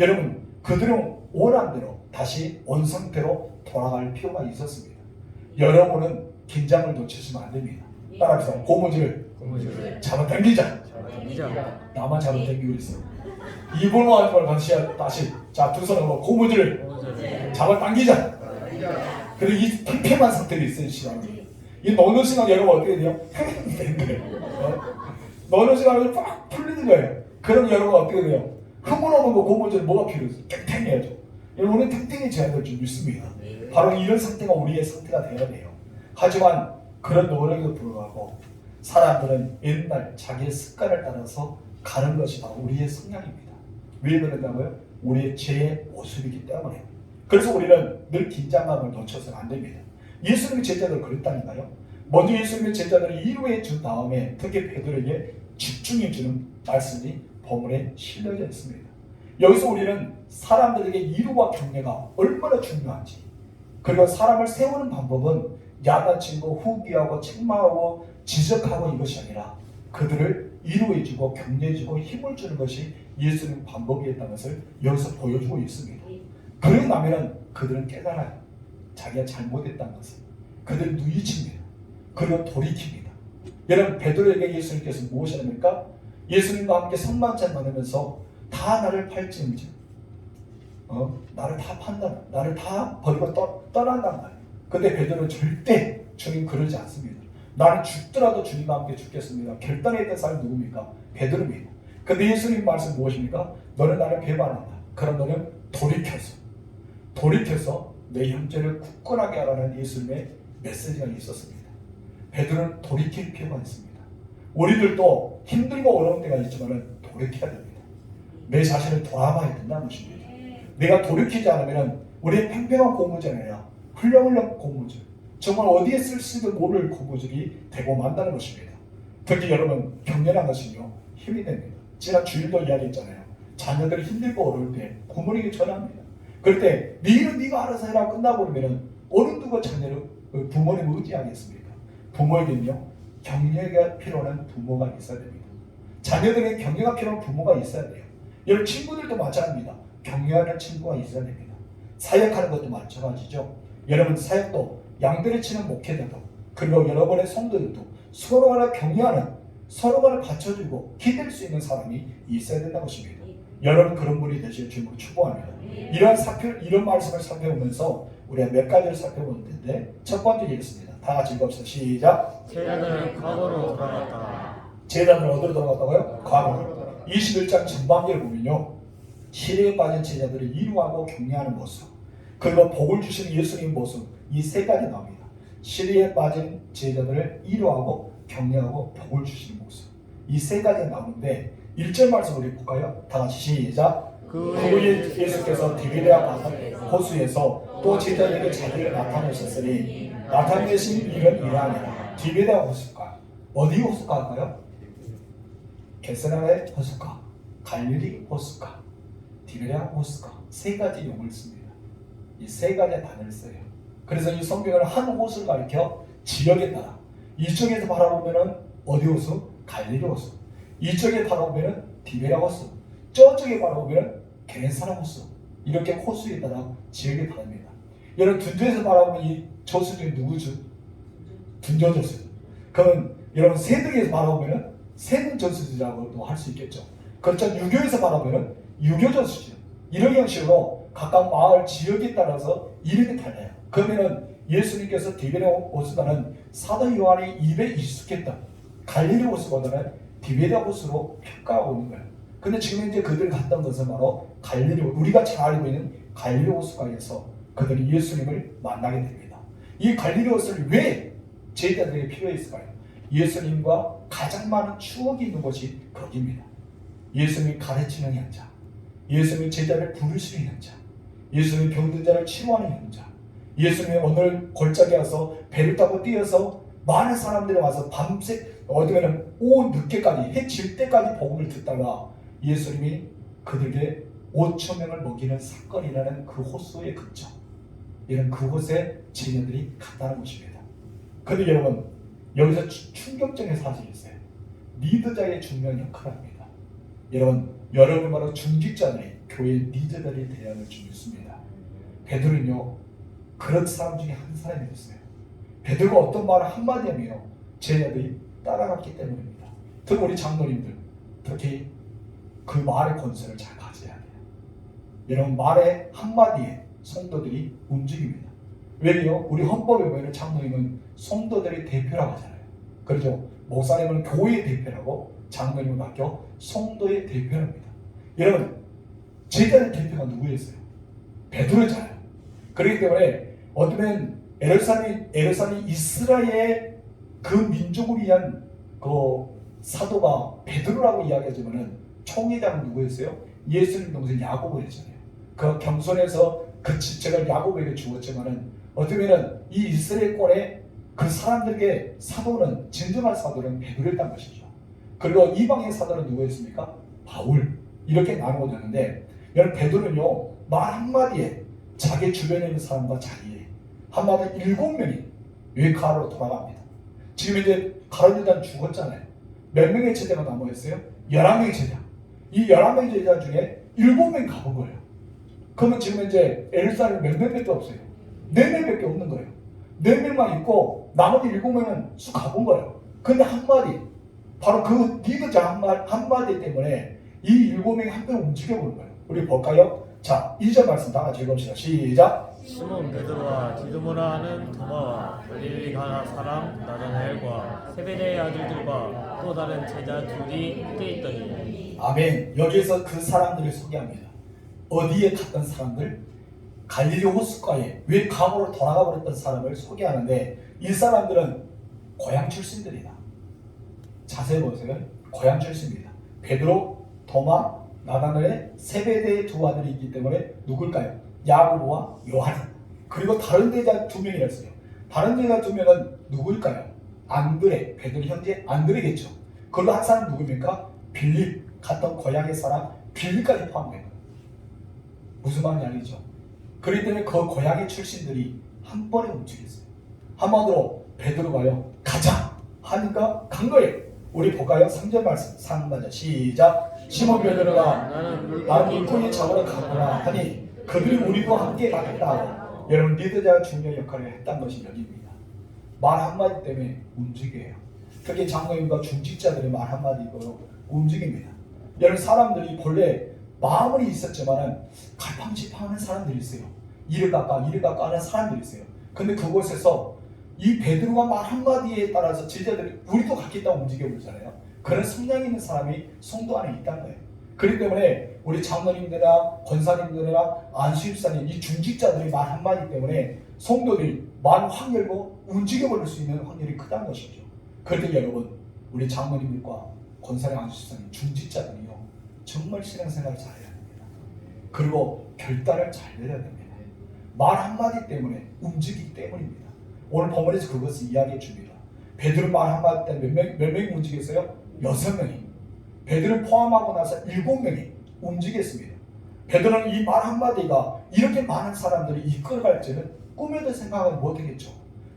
여러분 그들은 원한 대로 다시 원상태로 돌아갈 필요가 있었습니다. 여러분은 긴장을 놓치시면 안 됩니다. 따라합시다. 고무줄 잡아당기자. 나만 잡아당기고 있어. 이걸로 하는 걸 다시 자 두 손으로 고무줄 잡아당기자. 그리고 이 팽팽한 상태로 있어요. 시간이 이 넣는 순간 여러분 어떻게 돼요? 되는 거예요. 넣는 순간 팍 풀리는 거예요. 그럼 여러분 어떻게 돼요? 흐물흐물 고무줄 뭐가 필요해요? 탱탱해야죠. 여러분은 탱탱해져야 될 줄 믿습니다. 바로 이런 상태가 우리의 상태가 되어야 돼요. 하지만 그런 노력에도 불구하고 사람들은 옛날 자기의 습관을 따라서 가는 것이 바로 우리의 성향입니다. 왜 그런다고요? 우리의 죄의 모습이기 때문에. 그래서 우리는 늘 긴장감을 놓쳐서는 안 됩니다. 예수님의 제자들 그랬다니까요. 먼저 예수님의 제자들을 이루해 준 다음에 특히 베드로에게 집중해 주는 말씀이 본문에 실려져 있습니다. 여기서 우리는 사람들에게 이루와 격려가 얼마나 중요한지, 그리고 사람을 세우는 방법은 야단치고 후기하고 책망하고 지적하고 이것이 아니라 그들을 이루어주고 격려해주고 힘을 주는 것이 예수님 방법이었다는 것을 여기서 보여주고 있습니다. 그러고 나면 그들은 깨달아요. 자기가 잘못했다는 것을. 그들은 누이칩니다. 그리고 돌이킵니다. 여러분 베드로에게 예수님께서 무엇을 합니까? 예수님과 함께 성만찬 나누면서 다 나를 팔지인지 나를 다 판단, 나를 다 버리고 떠난단 말이에요. 근데 베드로는 절대 주님 그러지 않습니다. 나는 죽더라도 주님과 함께 죽겠습니다. 결단했던 사람이 누굽니까? 베드로입니다. 근데 예수님 말씀 무엇입니까? 너는 나를 배반한다. 그럼 너는 돌이켜서 내 형제를 굳건하게 하라는 예수님의 메시지가 있었습니다. 베드로는 돌이킬 필요가 있습니다. 우리들도 힘들고 어려운 때가 있지만 돌이켜야 됩니다. 내 자신을 돌아봐야 된다는 것입니다. 내가 돌이키지 않으면 우리의 팽팽한 고무줄 아니라 훌렁훌렁 고무줄, 정말 어디에 쓸지도 모를 고무줄이 되고 만다는 것입니다. 특히 여러분 격려한 것은요 힘이 됩니다. 지난 주일도 이야기했잖아요. 자녀들이 힘들고 어려울 때 부모님에게 전합니다. 그럴 때 네 일은 네가 알아서 해라 끝나고 그러면 어느 누가 자녀를 부모님을 의지하겠습니까? 부모에게는요 격려가 필요한 부모가 있어야 됩니다. 자녀들에게 격려가 필요한 부모가 있어야 돼요. 여러분 친구들도 마찬가지입니다. 격려하는 친구가 있어야 됩니다. 사역하는 것도 마찬가지죠. 여러분 사역도 양들을 치는 목회자도 그리고 여러분의 성도들도 서로가 격려하는 서로가 받쳐주고 기댈 수 있는 사람이 있어야 된다는 것입니다. 여러분 그런 분이 되실 주님으로 축복합니다. 이런 말씀을 살펴보면서 우리가 몇 가지를 살펴볼 텐데 첫 번째 읽겠습니다. 다 같이 읽읍시다. 시작. 제자들은 과거로 돌아갔다. 제자들은 어디로 돌아갔다고요? 과거로. 21장 전반기를 보면요. 시리에 빠진 제자들을 이루하고 격려하는 모습 그리고 복을 주시는 예수님 모습 이 세 가지 나옵니다. 시리에 빠진 제자들을 이루하고 격려하고 복을 주시는 모습 이 세 가지가 나오는데 1절 말씀 우리 볼까요? 다 같이 시작. 그 후에 예수께서 디베랴 호수에서 또 제자들에게 자기를 나타내셨으니 나타내신 일은 이러하니라. 디베랴 호수가 어디 호수가 할까요? 겟세마네 호수가, 갈릴리 호수가, 디베랴 호수가 세 가지 용어를 씁니다. 이 세 가지 단어를 써요. 그래서 이 성경을 한 호수를 가리켜 지역에 따라 이쪽에서 바라보면은 어디 호수? 갈릴리 호수. 이쪽에 바라보면은 디베랴 호수. 저쪽에 바라보면은 게네사렛 호수. 이렇게 호수에 따라 지역이 다릅니다. 여러분 둔저에서 바라보면 이 저수 중에 누구죠? 둔저 저수. 그럼 여러분 세등에서 바라보면은 세등 저수지라고도 할 수 있겠죠. 그렇죠. 유교에서 바라보면은 유교 저수지. 이런 형식으로 각각 마을 지역에 따라서 이름이 달라요. 그러면은 예수님께서 디베랴 호수라는 사도 요한이 입에 익숙했던 갈릴리 호수보다는 디베랴 호수로 평가하고 있는 거예요. 근데 지금 이제 그들이 갔던 것은 바로 갈릴리, 우리가 잘 알고 있는 갈릴리 호수가에서 그들이 예수님을 만나게 됩니다. 이 갈릴리 호수를 왜 제자들에게 필요했을까요? 예수님과 가장 많은 추억이 있는 곳이 거기입니다. 예수님이 가르치는 현장, 예수님이 제자를 부르시는 현장, 예수님이 병든 자를 치료하는 현장, 예수님이 오늘 골짜기에 와서 배를 타고 뛰어서 많은 사람들이 와서 밤새 어디면 오후 늦게까지 해 질 때까지 복음을 듣다가 예수님이 그들에게 5천 명을 먹이는 사건이라는 그 호수의 근처 이런 그곳에 제자들이 갔다는 것입니다. 그런데 여러분 여기서 충격적인 사실이 있어요. 리더자의 중요한 역할을 합니다. 여러분 바로 중직자들이 교회의 리더들이 되어야 할 줄 믿습니다. 베드로는요 그런 사람 중에 한 사람이었어요. 베드로가 어떤 말을 한마디 하며 제자들이 따라갔기 때문입니다. 특히 우리 장로님들 특히 그 말의 권세를 잘 가져야 돼요. 여러분 말의 한마디에 성도들이 움직입니다. 왜요? 우리 헌법에 보면 장로님은 성도들의 대표라고 하잖아요. 그렇죠? 목사님은 교회의 대표라고 장로님은 바뀌어 성도의 대표랍니다. 여러분 제자의 대표가 누구였어요? 베드로잖아요. 그렇기 때문에 어쩌면 에르사람이 이스라엘의 그 민족을 위한 그 사도가 베드로라고 이야기하지만은 총회장은 누구였어요? 예수님 동생 야고보였잖아요. 그 겸손해서 그 지책을 야고보에게 주었지만은 어쩌면은 이 이스라엘권의 그 사람들에게 사도는 진정한 사도는 베드로였단 것이죠. 그리고 이방의 사도는 누구였습니까? 바울. 이렇게 나누어졌는데 여러분 베드로는요 말 한마디에 자기 주변에 있는 사람과 자기에 한마디 7명이 여기 가로로 돌아갑니다. 지금 이제 가로유다는 죽었잖아요. 몇 명의 제자가 남아있어요? 11명의 제자. 이 11명의 제자 중에 7명이 가본 거예요. 그러면 지금 이제 에르사렘 몇 명밖에 없어요. 4명밖에 없는 거예요. 4명만 있고 나머지 7명은 쑥 가본 거예요. 근데 한마디 바로 그 리더자 한마디 때문에 이 7명이 한편 움직여보는 거예요. 우리 볼까요? 자, 2절 말씀 다 같이 읽읍시다. 시작. 시몬 베드로와 디두모라 하는 도마와 갈릴리 가나 사람 나다나엘과 세베대의 아들들과 또 다른 제자 둘이 함께 있더니 아멘. 여기에서 그 사람들을 소개합니다. 어디에 갔던 사람들? 갈릴리 호숫가에 왜 감으로 돌아가 버렸던 사람을 소개하는데 이 사람들은 고향 출신들이다. 자세히 보세요. 고향 출신입니다. 베드로, 도마, 나다나엘, 세베대의 두 아들이 있기 때문에 누굴까요? 야고보와 요한. 그리고 다른 제자 2명이라 했어요. 다른 제자 2명은 누구일까요? 안드레, 베드로 형제 안드레겠죠. 그걸로 한 사람 누굽니까? 빌립, 갔던 고향의 사람 빌립까지 포함된 거예요. 무슨 말인지 알겠죠? 그렇기 때문에 그 고향의 출신들이 한 번에 움직였어요. 한마디로 베드로가요, 가자 하니까 간 거예요. 우리 볼까요? 3절 말씀, 3절 시작. 시몬 베드로가 나는 물고기 잡으러 가거라 하니 그들이 우리도 함께 가겠다 하고, 여러분 리더자가 중요한 역할을 했던 것이 여기입니다. 말 한마디 때문에 움직여요. 특히 장로님과 중직자들의 말 한마디로 움직입니다. 여러분 사람들이 본래 마음은 있었지만은 갈팡질팡하는 사람들이 있어요. 이를 깎아 하는 사람들이 있어요. 근데 그곳에서 이 베드로가 말 한마디에 따라서 제자들이 우리도 갖겠다고 움직여버리잖아요. 그런 성향이 있는 사람이 성도 안에 있다는 거예요. 그렇기 때문에 우리 장로님들이나 권사님들이나 안수집사님 이 중직자들이 말 한마디 때문에 성도들이 말 확 열고 움직여버릴 수 있는 확률이 크다는 것이죠. 그럴 때 여러분 우리 장로님들과 권사님 안수집사님 중직자들이요 정말 신앙생활을 잘해야 됩니다. 그리고 결단을 잘 내려야 됩니다. 말 한마디 때문에 움직이기 때문입니다. 오늘 본문에서 그것을 이야기해 줍니다. 베드로 말 한마디 때문에 몇 명이 움직였어요? 6명이. 베드로를 포함하고 나서 7명이 움직였습니다. 베드로는 이 말 한마디가 이렇게 많은 사람들이 이끌어갈지는 꿈에도 생각을 못하겠죠.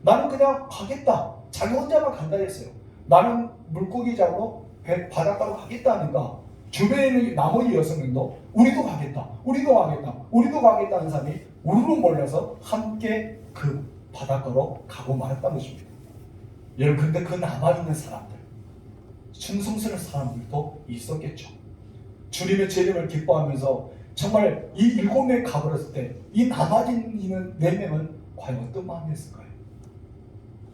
나는 그냥 가겠다. 자기 혼자만 간다 했어요. 나는 물고기 잡으러 바닷가로 가겠다 하니까 주변에 있는 나머지 6명도 우리도 가겠다. 우리도 가겠다 하는 사람이 우르르 몰려서 함께 그 바닷가로 가고 말았다는 것입니다. 여러분 근데 그 남아있는 사람들 충성스러운 사람들도 있었겠죠. 주님의 재림을 기뻐하면서 정말 이 7명이 가버렸을 때 이 남아있는 4명은 과연 어떤 마음이었을까요?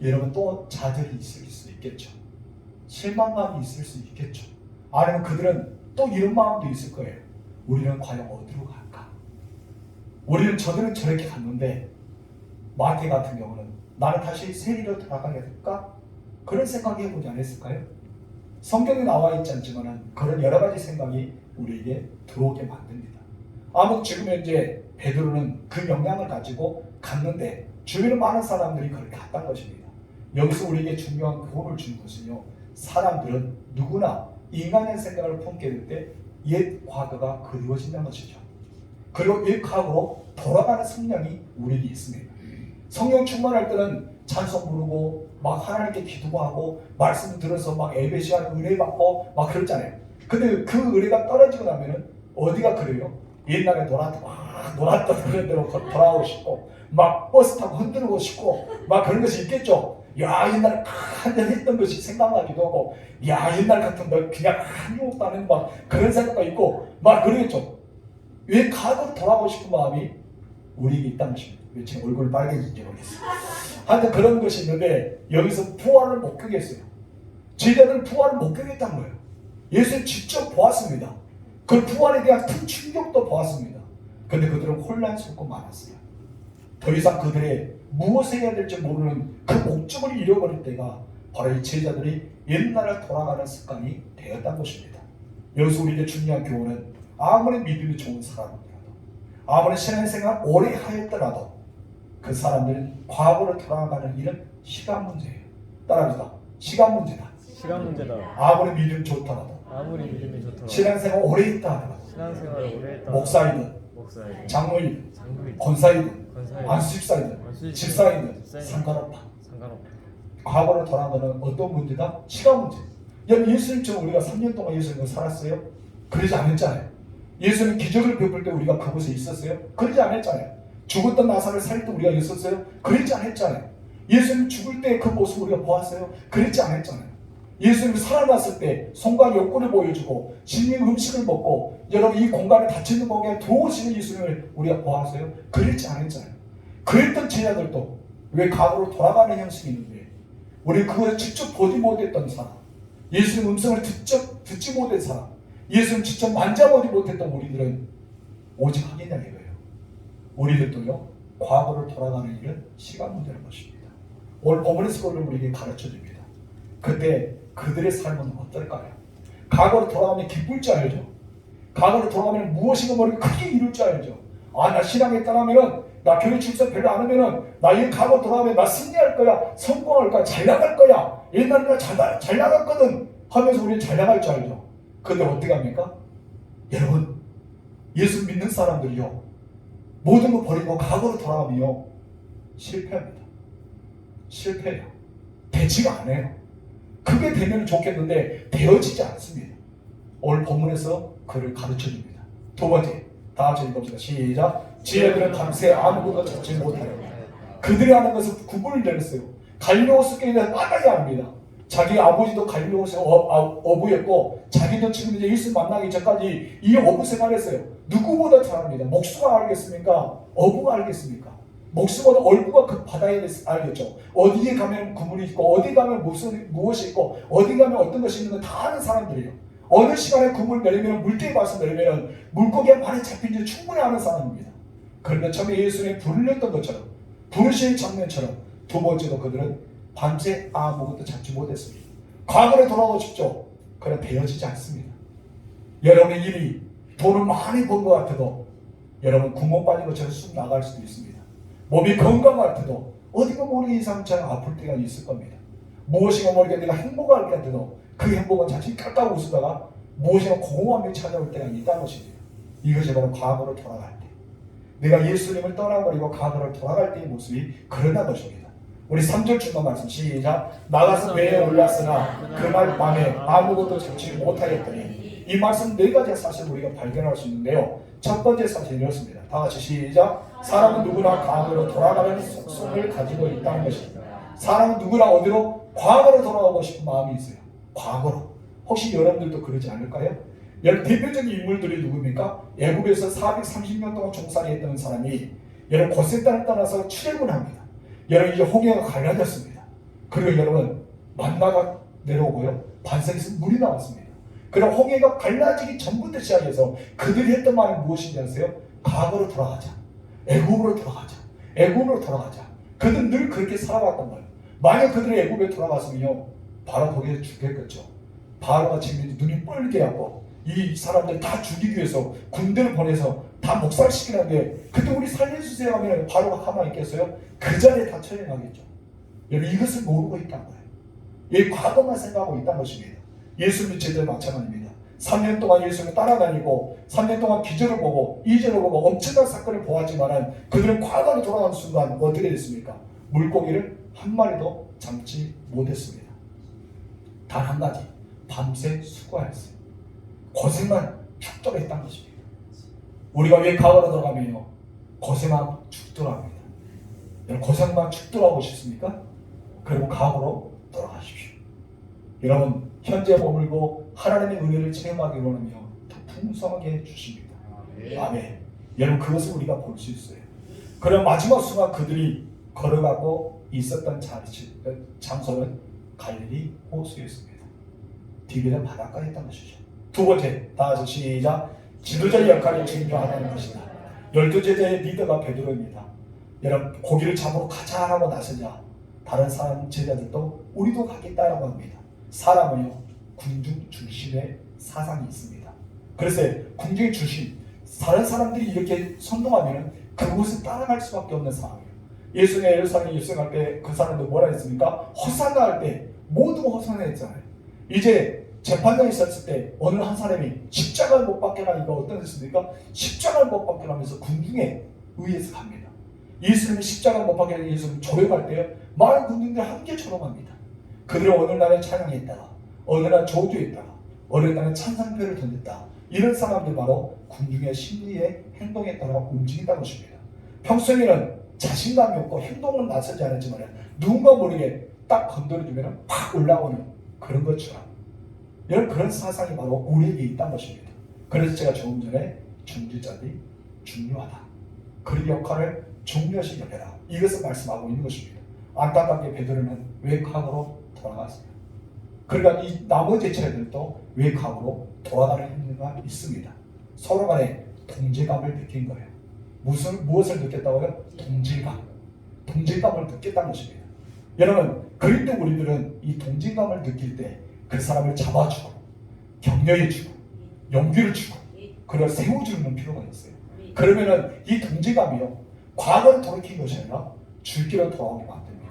여러분 또 좌절이 있을 수 있겠죠. 실망감이 있을 수 있겠죠. 아니면 그들은 또 이런 마음도 있을 거예요. 우리는 과연 어디로 갈까? 우리는 저들은 저렇게 갔는데 마태 같은 경우는 나는 다시 세리로 돌아가게 될까? 그런 생각이 해보지 않았을까요? 성경에 나와 있지 않지만 그런 여러 가지 생각이 우리에게 들어오게 만듭니다. 아무튼 지금 현재 베드로는 그 역량을 가지고 갔는데 주변에 많은 사람들이 그렇게 갔다는 것입니다. 여기서 우리에게 중요한 교훈을 주는 것은요. 사람들은 누구나 인간의 생각을 품게 될 때 옛 과거가 그리워진다는 것이죠. 그리고 옛 과거로 돌아가는 성령이 우리에게 있습니다. 성령 충만할 때는 찬송 부르고 막 하나님께 기도하고 말씀 들어서 막 예배 시간 은혜 받고 막 그랬잖아요. 근데 그 은혜가 떨어지고 나면은 어디가 그래요? 옛날에 놀았던 그런 대로 돌아오고 싶고 막 버스 타고 흔들고 싶고 막 그런 것이 있겠죠. 야 옛날에 한잔 했던 것이 생각나기도 하고 야 옛날 같은 거 그냥 한용도 안 했는 막 그런 생각도 있고 막 그러겠죠. 왜 과거로 돌아가고 싶은 마음이 우리에게 있다는 것입니다. 왜 제 얼굴 빨개진지 모르겠어요. 하여튼 그런 것이 있는데 여기서 부활을 목격했어요. 제자들은 부활을 목격했다는 거예요. 예수를 직접 보았습니다. 그 부활에 대한 큰 충격도 보았습니다. 그런데 그들은 혼란스럽고 많았어요. 더 이상 그들의 무엇을 해야 될지 모르는 그 목적을 잃어버릴 때가 바로 이 제자들이 옛날에 돌아가는 습관이 되었다는 것입니다. 여기서 우리에게 중요한 교훈은 아무리 믿음이 좋은 사람이라도 아무리 신앙생활 오래 하였더라도 그 사람들은 과거로 돌아가는 일은 시간 문제예요. 따라합시다. 시간 문제다. 시간 문제다. 아무리 믿음이 좋더라도 아무리 믿음이 좋더라도 신앙생활 오래 했다 하더라도 신앙생활을 오래 했다 목사이든 장로이든 권사이든 안수집사이든 집사이든 상관없다. 과거로 돌아가는 어떤 문제다? 시간 문제. 예수님처럼 우리가 3년 동안 예수님과 살았어요? 그러지 않았잖아요. 예수님 기적을 베풀 때 우리가 그곳에 있었어요? 그러지 않았잖아요. 죽었던 나사를 살릴 때 우리가 있었어요? 그러지 않았잖아요. 예수님 죽을 때 그 모습 우리가 보았어요? 그러지 않았잖아요. 예수님이 살아났을 때 손과 옆구리 보여주고 신령 음식을 먹고 여러분 이 공간에 닫혀있는 공간에 들어오시는 예수님을 우리가 보았어요? 그랬지 않았잖아요. 그랬던 제자들도 왜 과거로 돌아가는 형식이 있는데 우리 그것을 직접 보지 못했던 사람, 예수님 음성을 듣지 못한 사람, 예수님 직접 만져보지 못했던 우리들은 오직 하겠냐 이거예요. 우리들도요 과거로 돌아가는 일은 시간 문제라는 것입니다. 오늘 본문에서 그걸 우리에게 가르쳐줍니다. 그때 그들의 삶은 어떨까요? 과거로 돌아가면 기쁠 줄 알죠. 과거로 돌아가면 무엇인가 모르게 크게 이룰 줄 알죠. 아, 나 신앙에 따르면은 나 교회 출석 별로 안 하면은 나 이 과거 돌아가면 나 승리할 거야, 성공할 거야, 잘 나갈 거야. 옛날에 나 잘 나갔거든 하면서 우리 잘 나갈 줄 알죠. 근데 어떻게 합니까? 여러분 예수 믿는 사람들이요 모든 거 버리고 과거로 돌아가면요 실패합니다. 실패해요. 되지가 않아요. 그게 되면 좋겠는데 되어지지 않습니다. 오늘 본문에서 그를 가르쳐줍니다. 두 번째, 다 같이 읽어봅시다. 시작. 지혜들은 밤새 아무것도 찾지 못하여 그들이 하는 것은 구분을 내렸어요. 갈릴리오스에 대한 따라야 합니다. 자기 아버지도 갈릴리오스의 어부였고 자기도 지금 이제 예수 만나기 전까지 이 어부 생활했어요. 누구보다 잘합니다. 목수가 알겠습니까? 어부가 알겠습니까? 목수보다 얼부가 그 바다에 대해서 알겠죠. 어디에 가면 구물이 있고 어디 가면 무엇이 있고 어디 가면 어떤 것이 있는 거 다 아는 사람들이에요. 어느 시간에 구물 내리면 물때에 봐서 내리면 물고기가 많이 잡힌지 충분히 아는 사람입니다. 그런데 처음에 예수님이 부르렸던 것처럼 부르신 장면처럼 두 번째도 그들은 밤새 아무것도 잡지 못했습니다. 과거로 돌아가고 싶죠. 그러나 되어지지 않습니다. 여러분의 일이 돈을 많이 번 것 같아도 여러분 구멍 빠진 것처럼 쑥 나갈 수도 있습니다. 몸이 건강할 때도 어디가 모르게 이상처럼 아플 때가 있을 겁니다. 무엇인가 모르게 내가 행복할 때 같아도 그 행복은 자신이 깔깔 웃으다가 무엇인가 공허함이 찾아올 때가 있다는 것입니다. 이것이 바로 과거로 돌아갈 때, 내가 예수님을 떠나버리고 과거로 돌아갈 때의 모습이 그러나 것입니다. 우리 3절 중간 말씀 시작. 나가서 배에 올랐으나 그날 밤에 아무것도 잡지 못하였더니 이 말씀 네 가지 사실 우리가 발견할 수 있는데요. 첫 번째 사실은 이렇습니다. 다 같이 시작. 사람은 누구나 과거로 돌아가는 속성을 가지고 있다는 것입니다. 사람은 누구나 어디로? 과거로 돌아가고 싶은 마음이 있어요. 과거로. 혹시 여러분들도 그러지 않을까요? 여러분 대표적인 인물들이 누굽니까? 애굽에서 430년 동안 종살이했던 사람이 여러분 고센 땅을 떠나서 출애굽합니다. 여러분 이제 홍해가 갈라졌습니다. 그리고 여러분 만나가 내려오고요. 반석에서 물이 나왔습니다. 그럼 홍해가 갈라지기 전부터 시작해서 그들이 했던 말은 무엇인지 아세요? 과거로 돌아가자. 애굽으로 돌아가자. 애굽으로 돌아가자. 그들은 늘 그렇게 살아왔단 말이에요. 만약 그들이 애굽에 돌아갔으면요 바로 거기에 죽겠겠죠. 바로가 지금 눈이 뻘게 하고 이 사람들 다 죽이기 위해서 군대를 보내서 다 목살시키는데 그때 우리 살려주세요 하면 바로가 가만히 있겠어요? 그 자리에 다 처형하겠죠. 여러분 이것을 모르고 있다는 거예요. 이 과거만 생각하고 있다는 것입니다. 예수님 제자들 마찬가지입니다. 3년 동안 예수님을 따라다니고 3년 동안 기적을 보고 이적을 보고 엄청난 사건을 보았지만 그들은 과거로 돌아가는 순간 어떻게 됐습니까? 물고기를 한 마리도 잡지 못했습니다. 단 한 가지, 밤새 수고했어요. 고생만 죽도록 했다는 것입니다. 우리가 왜 과거로 돌아가면요 고생만 죽도록 합니다. 여러분 고생만 죽도록 하고 싶습니까? 그리고 과거로 돌아가십시오. 여러분 현재 머물고 하나님의 은혜를 체험하기 원하며 더 풍성하게 주십니다. 아멘. 여러분 그것을 우리가 볼 수 있어요. 그럼 마지막 순간 그들이 걸어가고 있었던 장소는 갈릴리 호수였습니다. 디베르 바닷가에 있다는 것이죠. 두 번째, 다 같이 시작. 지도자의 역할을 증표하는 것이다. 12제자의 리더가 베드로입니다. 여러분 고기를 잡으러 가자 하고 나서자 다른 사람 제자들도 우리도 가겠다라고 합니다. 사람은요 군중 중심의 사상이 있습니다. 그래서 군중의 중심, 다른 사람들이 이렇게 선동하면 그곳을 따라갈 수밖에 없는 상황이에요. 예수님이 예루살렘에 입성할 때 그 사람들 뭐라 했습니까? 호산나 할 때 모두 호산나 했잖아요. 이제 재판장에 있었을 때 어느 한 사람이 십자가를 못 박게라니까 어떤 했습니까? 십자가를 못 박게라면서 군중에 의해서 갑니다. 예수님이 십자가를 못 박게라고 예수님 조용할 때요 많은 군중들이 함께 조롱합니다. 그들은 어느 날에 찬양했다가 어느 날 조주했다가 어느 날에 찬상표를 던졌다. 이런 사람들 바로 군중의 심리에 행동에 따라 움직인다는 것입니다. 평소에는 자신감이 없고 행동은 나서지 않았지만 누군가 모르게 딱 건드려주면 팍 올라오는 그런 것처럼 여러분 그런 사상이 바로 우리에게 있다는 것입니다. 그래서 제가 조금 전에 중직자들이 중요하다. 그런 역할을 중요시 여겨라. 이것을 말씀하고 있는 것입니다. 안타깝게 베드로는 외곽으로 돌아갔어요. 그러니까 이 나머지 제자들도 외곽으로 돌아가는 행위가 있습니다. 서로 간에 동질감을 느낀 거예요. 무엇을 느꼈다고요? 동질감을 느꼈다는 것입니다. 여러분, 그럴 때 우리들은 이 동질감을 느낄 때 그 사람을 잡아주고 격려해주고 용기를 주고 그걸 세워주는 필요가 있어요. 그러면은 이 동질감이요, 과거를 돌이킨 것이 아니라 줄기로 돌아오게 만듭니다.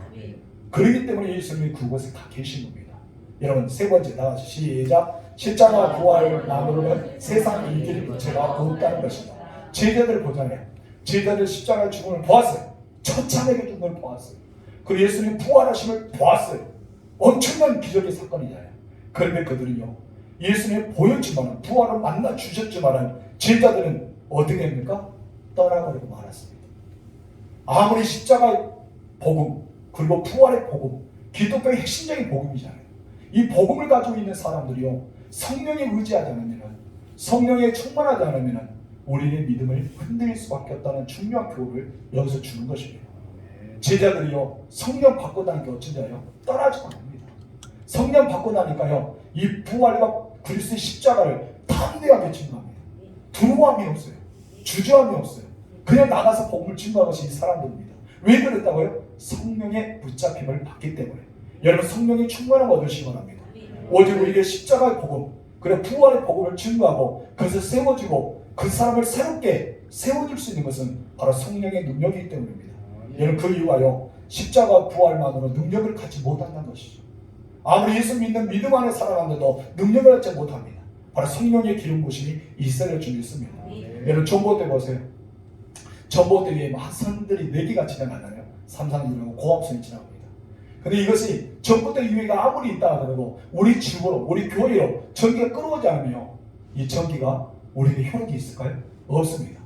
그렇기 때문에 예수님이 그곳에 다 계신 겁니다. 여러분, 세 번째 다 같이 시작. 십자가 부활만으로는 세상 일들의 부채가 없다는 것입니다. 제자들 보잖아요. 제자들 십자가 죽음을 보았어요. 천찬에게 죽은 걸 보았어요. 그리고 예수님 부활하심을 보았어요. 엄청난 기적의 사건이잖아요. 그런데 그들은요, 예수님 보였지만 부활을 만나 주셨지만 제자들은 어떻게 합니까? 떠나버리고 말았습니다. 아무리 십자가 복음 그리고 부활의 복음, 기독교의 핵심적인 복음이잖아요. 이 복음을 가지고 있는 사람들이요, 성령에 의지하지 않으면, 성령에 충만하지 않으면 우리의 믿음을 흔들릴 수밖에 없다는 중요한 교훈을 여기서 주는 것입니다. 제자들이요, 성령 받고 나니까 어쩐지요? 떠나지 않습니다. 성령 받고 나니까요, 이 부활과 그리스도의 십자가를 담대하게 증거합니다. 두려움이 없어요. 주저함이 없어요. 그냥 나가서 복음을 증거하는 것이 이 사람들입니다. 왜 그랬다고요? 성령의 붙잡힘을 받기 때문에. 여러분, 성령의 충만함을 얻으시기 바랍니다. 오직 우리에게 십자가의 복음, 그리고 부활의 복음을 증거하고 그것을 세워주고 그 사람을 새롭게 세워줄 수 있는 것은 바로 성령의 능력이기 때문입니다. 여러분, 그 이유가요, 십자가 부활만으로 능력을 갖지 못한다는 것이죠. 아무리 예수 믿는 믿음 안에 살아가는데도 능력을 갖지 못합니다. 바로 성령의 기름 부심이 이스라엘 중에 있습니다. 여러분, 전봇대 보세요. 전봇대 위에 선들이 4개가 지나가나요? 삼상이라고 고압선이 지나갑니다. 근데 이것이 전봇대 위에가 아무리 있다 하더라도 우리 집으로, 우리 교회로 전기가 끌어오지 않으면 이 전기가 우리에게 효력이 있을까요? 없습니다.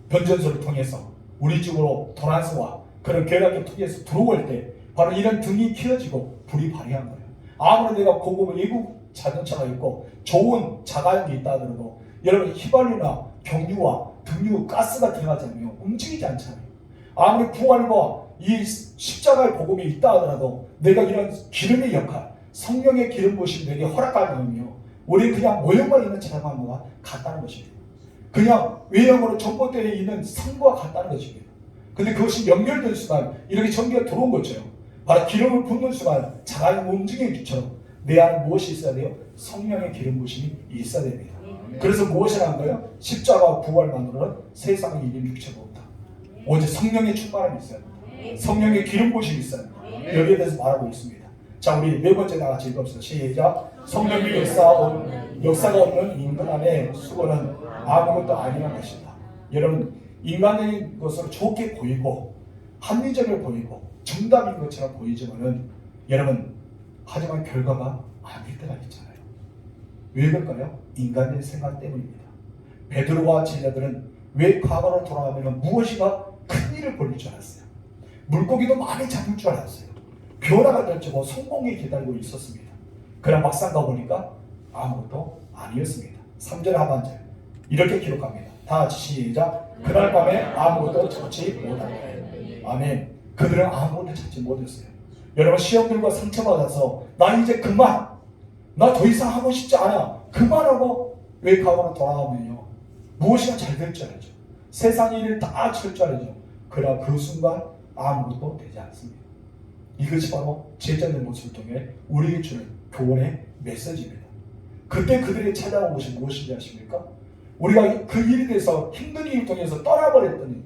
변전소를 통해서 우리 집으로 도난서와 그런 계략을 통해서 들어올 때 바로 이런 등이 켜지고 불이 발휘한 거예요. 아무리 내가 고급 외국 자동차가 있고 좋은 자가용이 있다 하더라도 여러분, 휘발유나 경유와 등유, 가스가 들어가지 않으면 움직이지 않잖아요. 아무리 부활과 이 십자가의 복음이 있다 하더라도 내가 이런 기름의 역할, 성령의 기름 부심이 내게 허락하지 않으면 우리는 그냥 모형만 있는 자동차와 같다는 것입니다. 그냥 외형으로 전봇대에 있는 성과 같다는 것입니다. 근데 그것이 연결된 순간 이렇게 전기가 들어온 것처럼 바로 기름을 붓는 순간 자가용 움직이는 것처럼 내 안에 무엇이 있어야 돼요? 성령의 기름 부심이 있어야 됩니다. 그래서 무엇이라는 거예요? 십자가 부활만으로는 세상에 이긴 육체가 없다. 오직 성령의 충만함이 있어야 됩니다. 성령의 기름 부심이 있어야 됩니다. 여기에 대해서 말하고 있습니다. 자, 우리 네 번째 다 같이 읽읍시다. 시작. 성령의 역사가 없는 인간 안에 수고는 아무것도 아니라는 것이다. 여러분, 인간적인 것으로 좋게 보이고 합리적으로 보이고 정답인 것처럼 보이지만은 여러분, 하지만 결과가 아닐 때가 있잖아요. 왜 그럴까요? 인간의 생각 때문입니다. 베드로와 제자들은 왜 과거로 돌아가면 무엇이가 큰 일을 벌릴 줄 알았어요. 물고기도 많이 잡을 줄 알았어요. 변화가 될 줄 성공에 기다리고 있었습니다. 그러나 막상 가보니까 아무것도 아니었습니다. 3절 하반절 이렇게 기록합니다. 다 같이 시작. 그날 밤에 아무것도 찾지 못한다. 아멘. 그들은 아무것도 찾지 못했어요. 여러분, 시험들과 상처받아서 나 이제 그만, 나 더 이상 하고 싶지 않아, 그만하고 왜 과거로 돌아가면요, 무엇이나 잘 될 줄 알죠. 세상 일을 다 칠 줄 알죠. 그러나 그 순간 아무것도 되지 않습니다. 이것이 바로 제자의 모습을 통해 우리에게 주는 교훈의 메시지입니다. 그때 그들이 찾아온 것이 무엇인지 아십니까? 우리가 그 일에 대해서 힘든 일을 통해서 떠나버렸더니,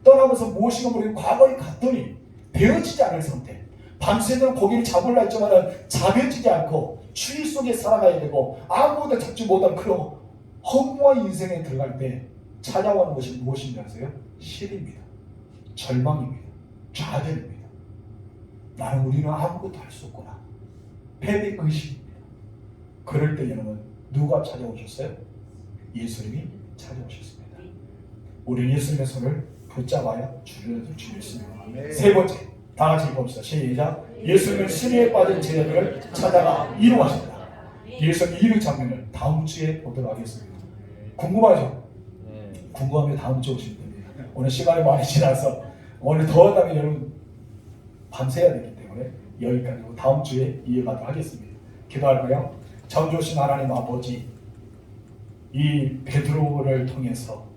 떠나면서 무엇인가 모르게 과거에 갔더니 되어지지 않을 상태, 밤새도록 고기를 잡으려 했지만 잡혀지지 않고 추위 속에 살아가야 되고 아무것도 잡지 못한 그런 허무한 인생에 들어갈 때 찾아오는 것이 무엇인지 아세요? 실입니다. 절망입니다. 좌절입니다. 우리는 아무것도 할 수 없구나. 패배 의식입니다. 그럴 때 여러분, 누가 찾아오셨어요? 예수님이 찾아오셨습니다. 우리 예수님의 손을 붙잡아야 주를 있습니다. 세 번째, 다 같이 읽어봅시다. 시작. 예수님은 신에 빠진 제자들을 찾아가 이루하셨다. 예수 이르 장면을 다음 주에 보도록 하겠습니다. 궁금하죠? 네. 궁금하면 다음 주에 오시면 됩니다. 오늘 시간이 많이 지나서 오늘 더웠다면 여러분 밤새야 되기 때문에 여기까지 다음 주에 이어가도록 하겠습니다. 기도할까요? 전조신 하나님 아버지, 이 베드로를 통해서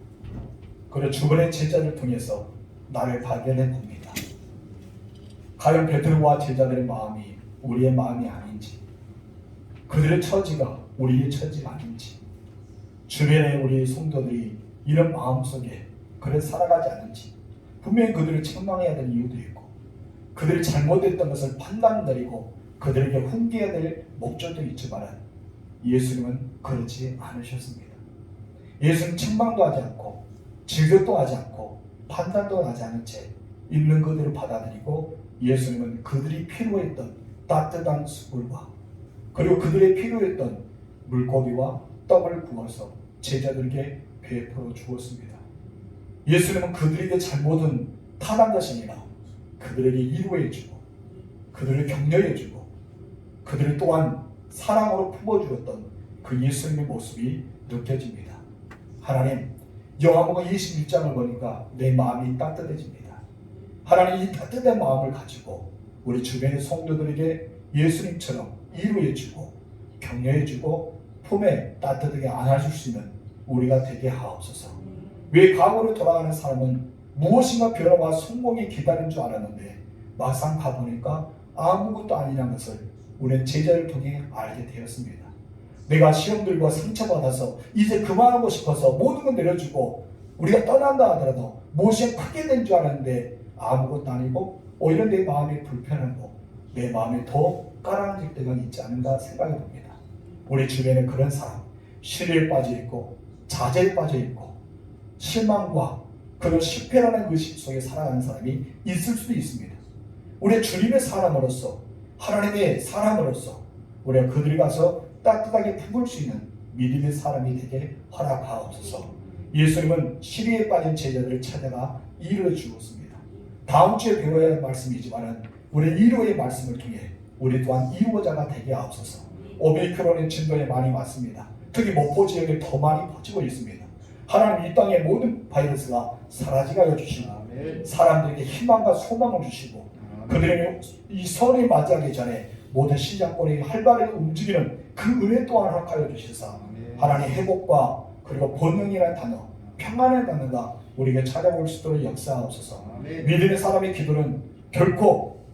그리고 주변의 제자를 통해서 나를 발견해 봅니다. 과연 베드로와 제자들의 마음이 우리의 마음이 아닌지, 그들의 처지가 우리의 처지가 아닌지, 주변의 우리 성도들이 이런 마음속에 그래 살아가지 않는지, 분명히 그들을 책망해야 될 이유도 있고 그들이 잘못했던 것을 판단내리고 그들에게 훈계해야 될 목적도 있지만 예수님은 그렇지 않으셨습니다. 예수는 책망도 하지 않고 질책도 하지 않고 판단도 하지 않은 채 있는 그대로 받아들이고 예수님은 그들이 필요했던 따뜻한 수불과 그리고 그들의 필요했던 물고기와 떡을 구워서 제자들에게 베풀어 주었습니다. 예수님은 그들에게 잘못은 타난 것이 아니라 그들에게 위로해주고 그들을 격려해주고 그들을 또한 사랑으로 품어주었던 그 예수님의 모습이 느껴집니다. 하나님, 요한복음 21장을 보니까 내 마음이 따뜻해집니다. 하나님, 이 따뜻한 마음을 가지고 우리 주변의 성도들에게 예수님처럼 위로해주고 격려해주고 품에 따뜻하게 안아줄 수 있는 우리가 되게 하옵소서. 왜 과거로 돌아가는 사람은 무엇인가 변화와 성공이 기다린 줄 알았는데 막상 가보니까 아무것도 아니라는 것을 우리는 제자를 통해 알게 되었습니다. 내가 시험들과 상처받아서 이제 그만하고 싶어서 모든 걸 내려주고 우리가 떠난다 하더라도 무엇이 크게 된 줄 알았는데 아무것도 아니고 오히려 내 마음이 불편하고 내 마음이 더 가라앉을 때가 있지 않은가 생각해 봅니다. 우리 주변에 그런 사람, 시리에 빠져 있고 좌절에 빠져 있고 실망과 그런 실패라는 의식 속에 살아가는 사람이 있을 수도 있습니다. 우리 주님의 사람으로서 하나님의 사람으로서 우리가 그들이 가서 따뜻하게 품을 수 있는 믿음의 사람이 되게 허락하옵소서. 예수님은 시리에 빠진 제자들을 찾아가 이루어 주었습니다. 다음 주에 배워야 할 말씀이지만 우리 이루어의 말씀을 통해 우리 또한 이루어자가 되게 하옵소서. 오미크론의 진도에 많이 왔습니다. 특히 목포 지역에 더 많이 퍼지고 있습니다. 하나님, 이 땅의 모든 바이러스가 사라지게 하여 주시고 사람들에게 희망과 소망을 주시고 그들에게 이 설이 맞이하기 전에 모든 시장권이 활발하게 움직이는 그 은혜 또한 허락하여 주시사 하나님 회복과 그리고 번영이라는 단어, 평안의 단어가 우리에게 찾아올 수 있도록 역사하옵소서. 믿음의 사람의 기도는 결코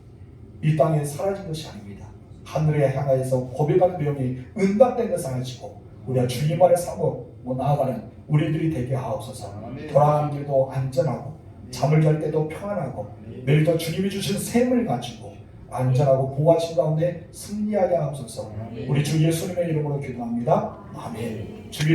이 땅에 사라진 것이 아닙니다. 하늘에 향하여서 고백하는 내용이 응답된 것을 아시고 우리가 주님 안에 사고 나아가는 우리들이 되게 하옵소서. 돌아가는 길도 안전하고 잠을 잘 때도 평안하고 내일도 주님이 주신 샘을 가지고 안전하고 보호하신 가운데 승리하게 하옵소서. 우리 주 예수님의 이름으로 기도합니다. 아멘.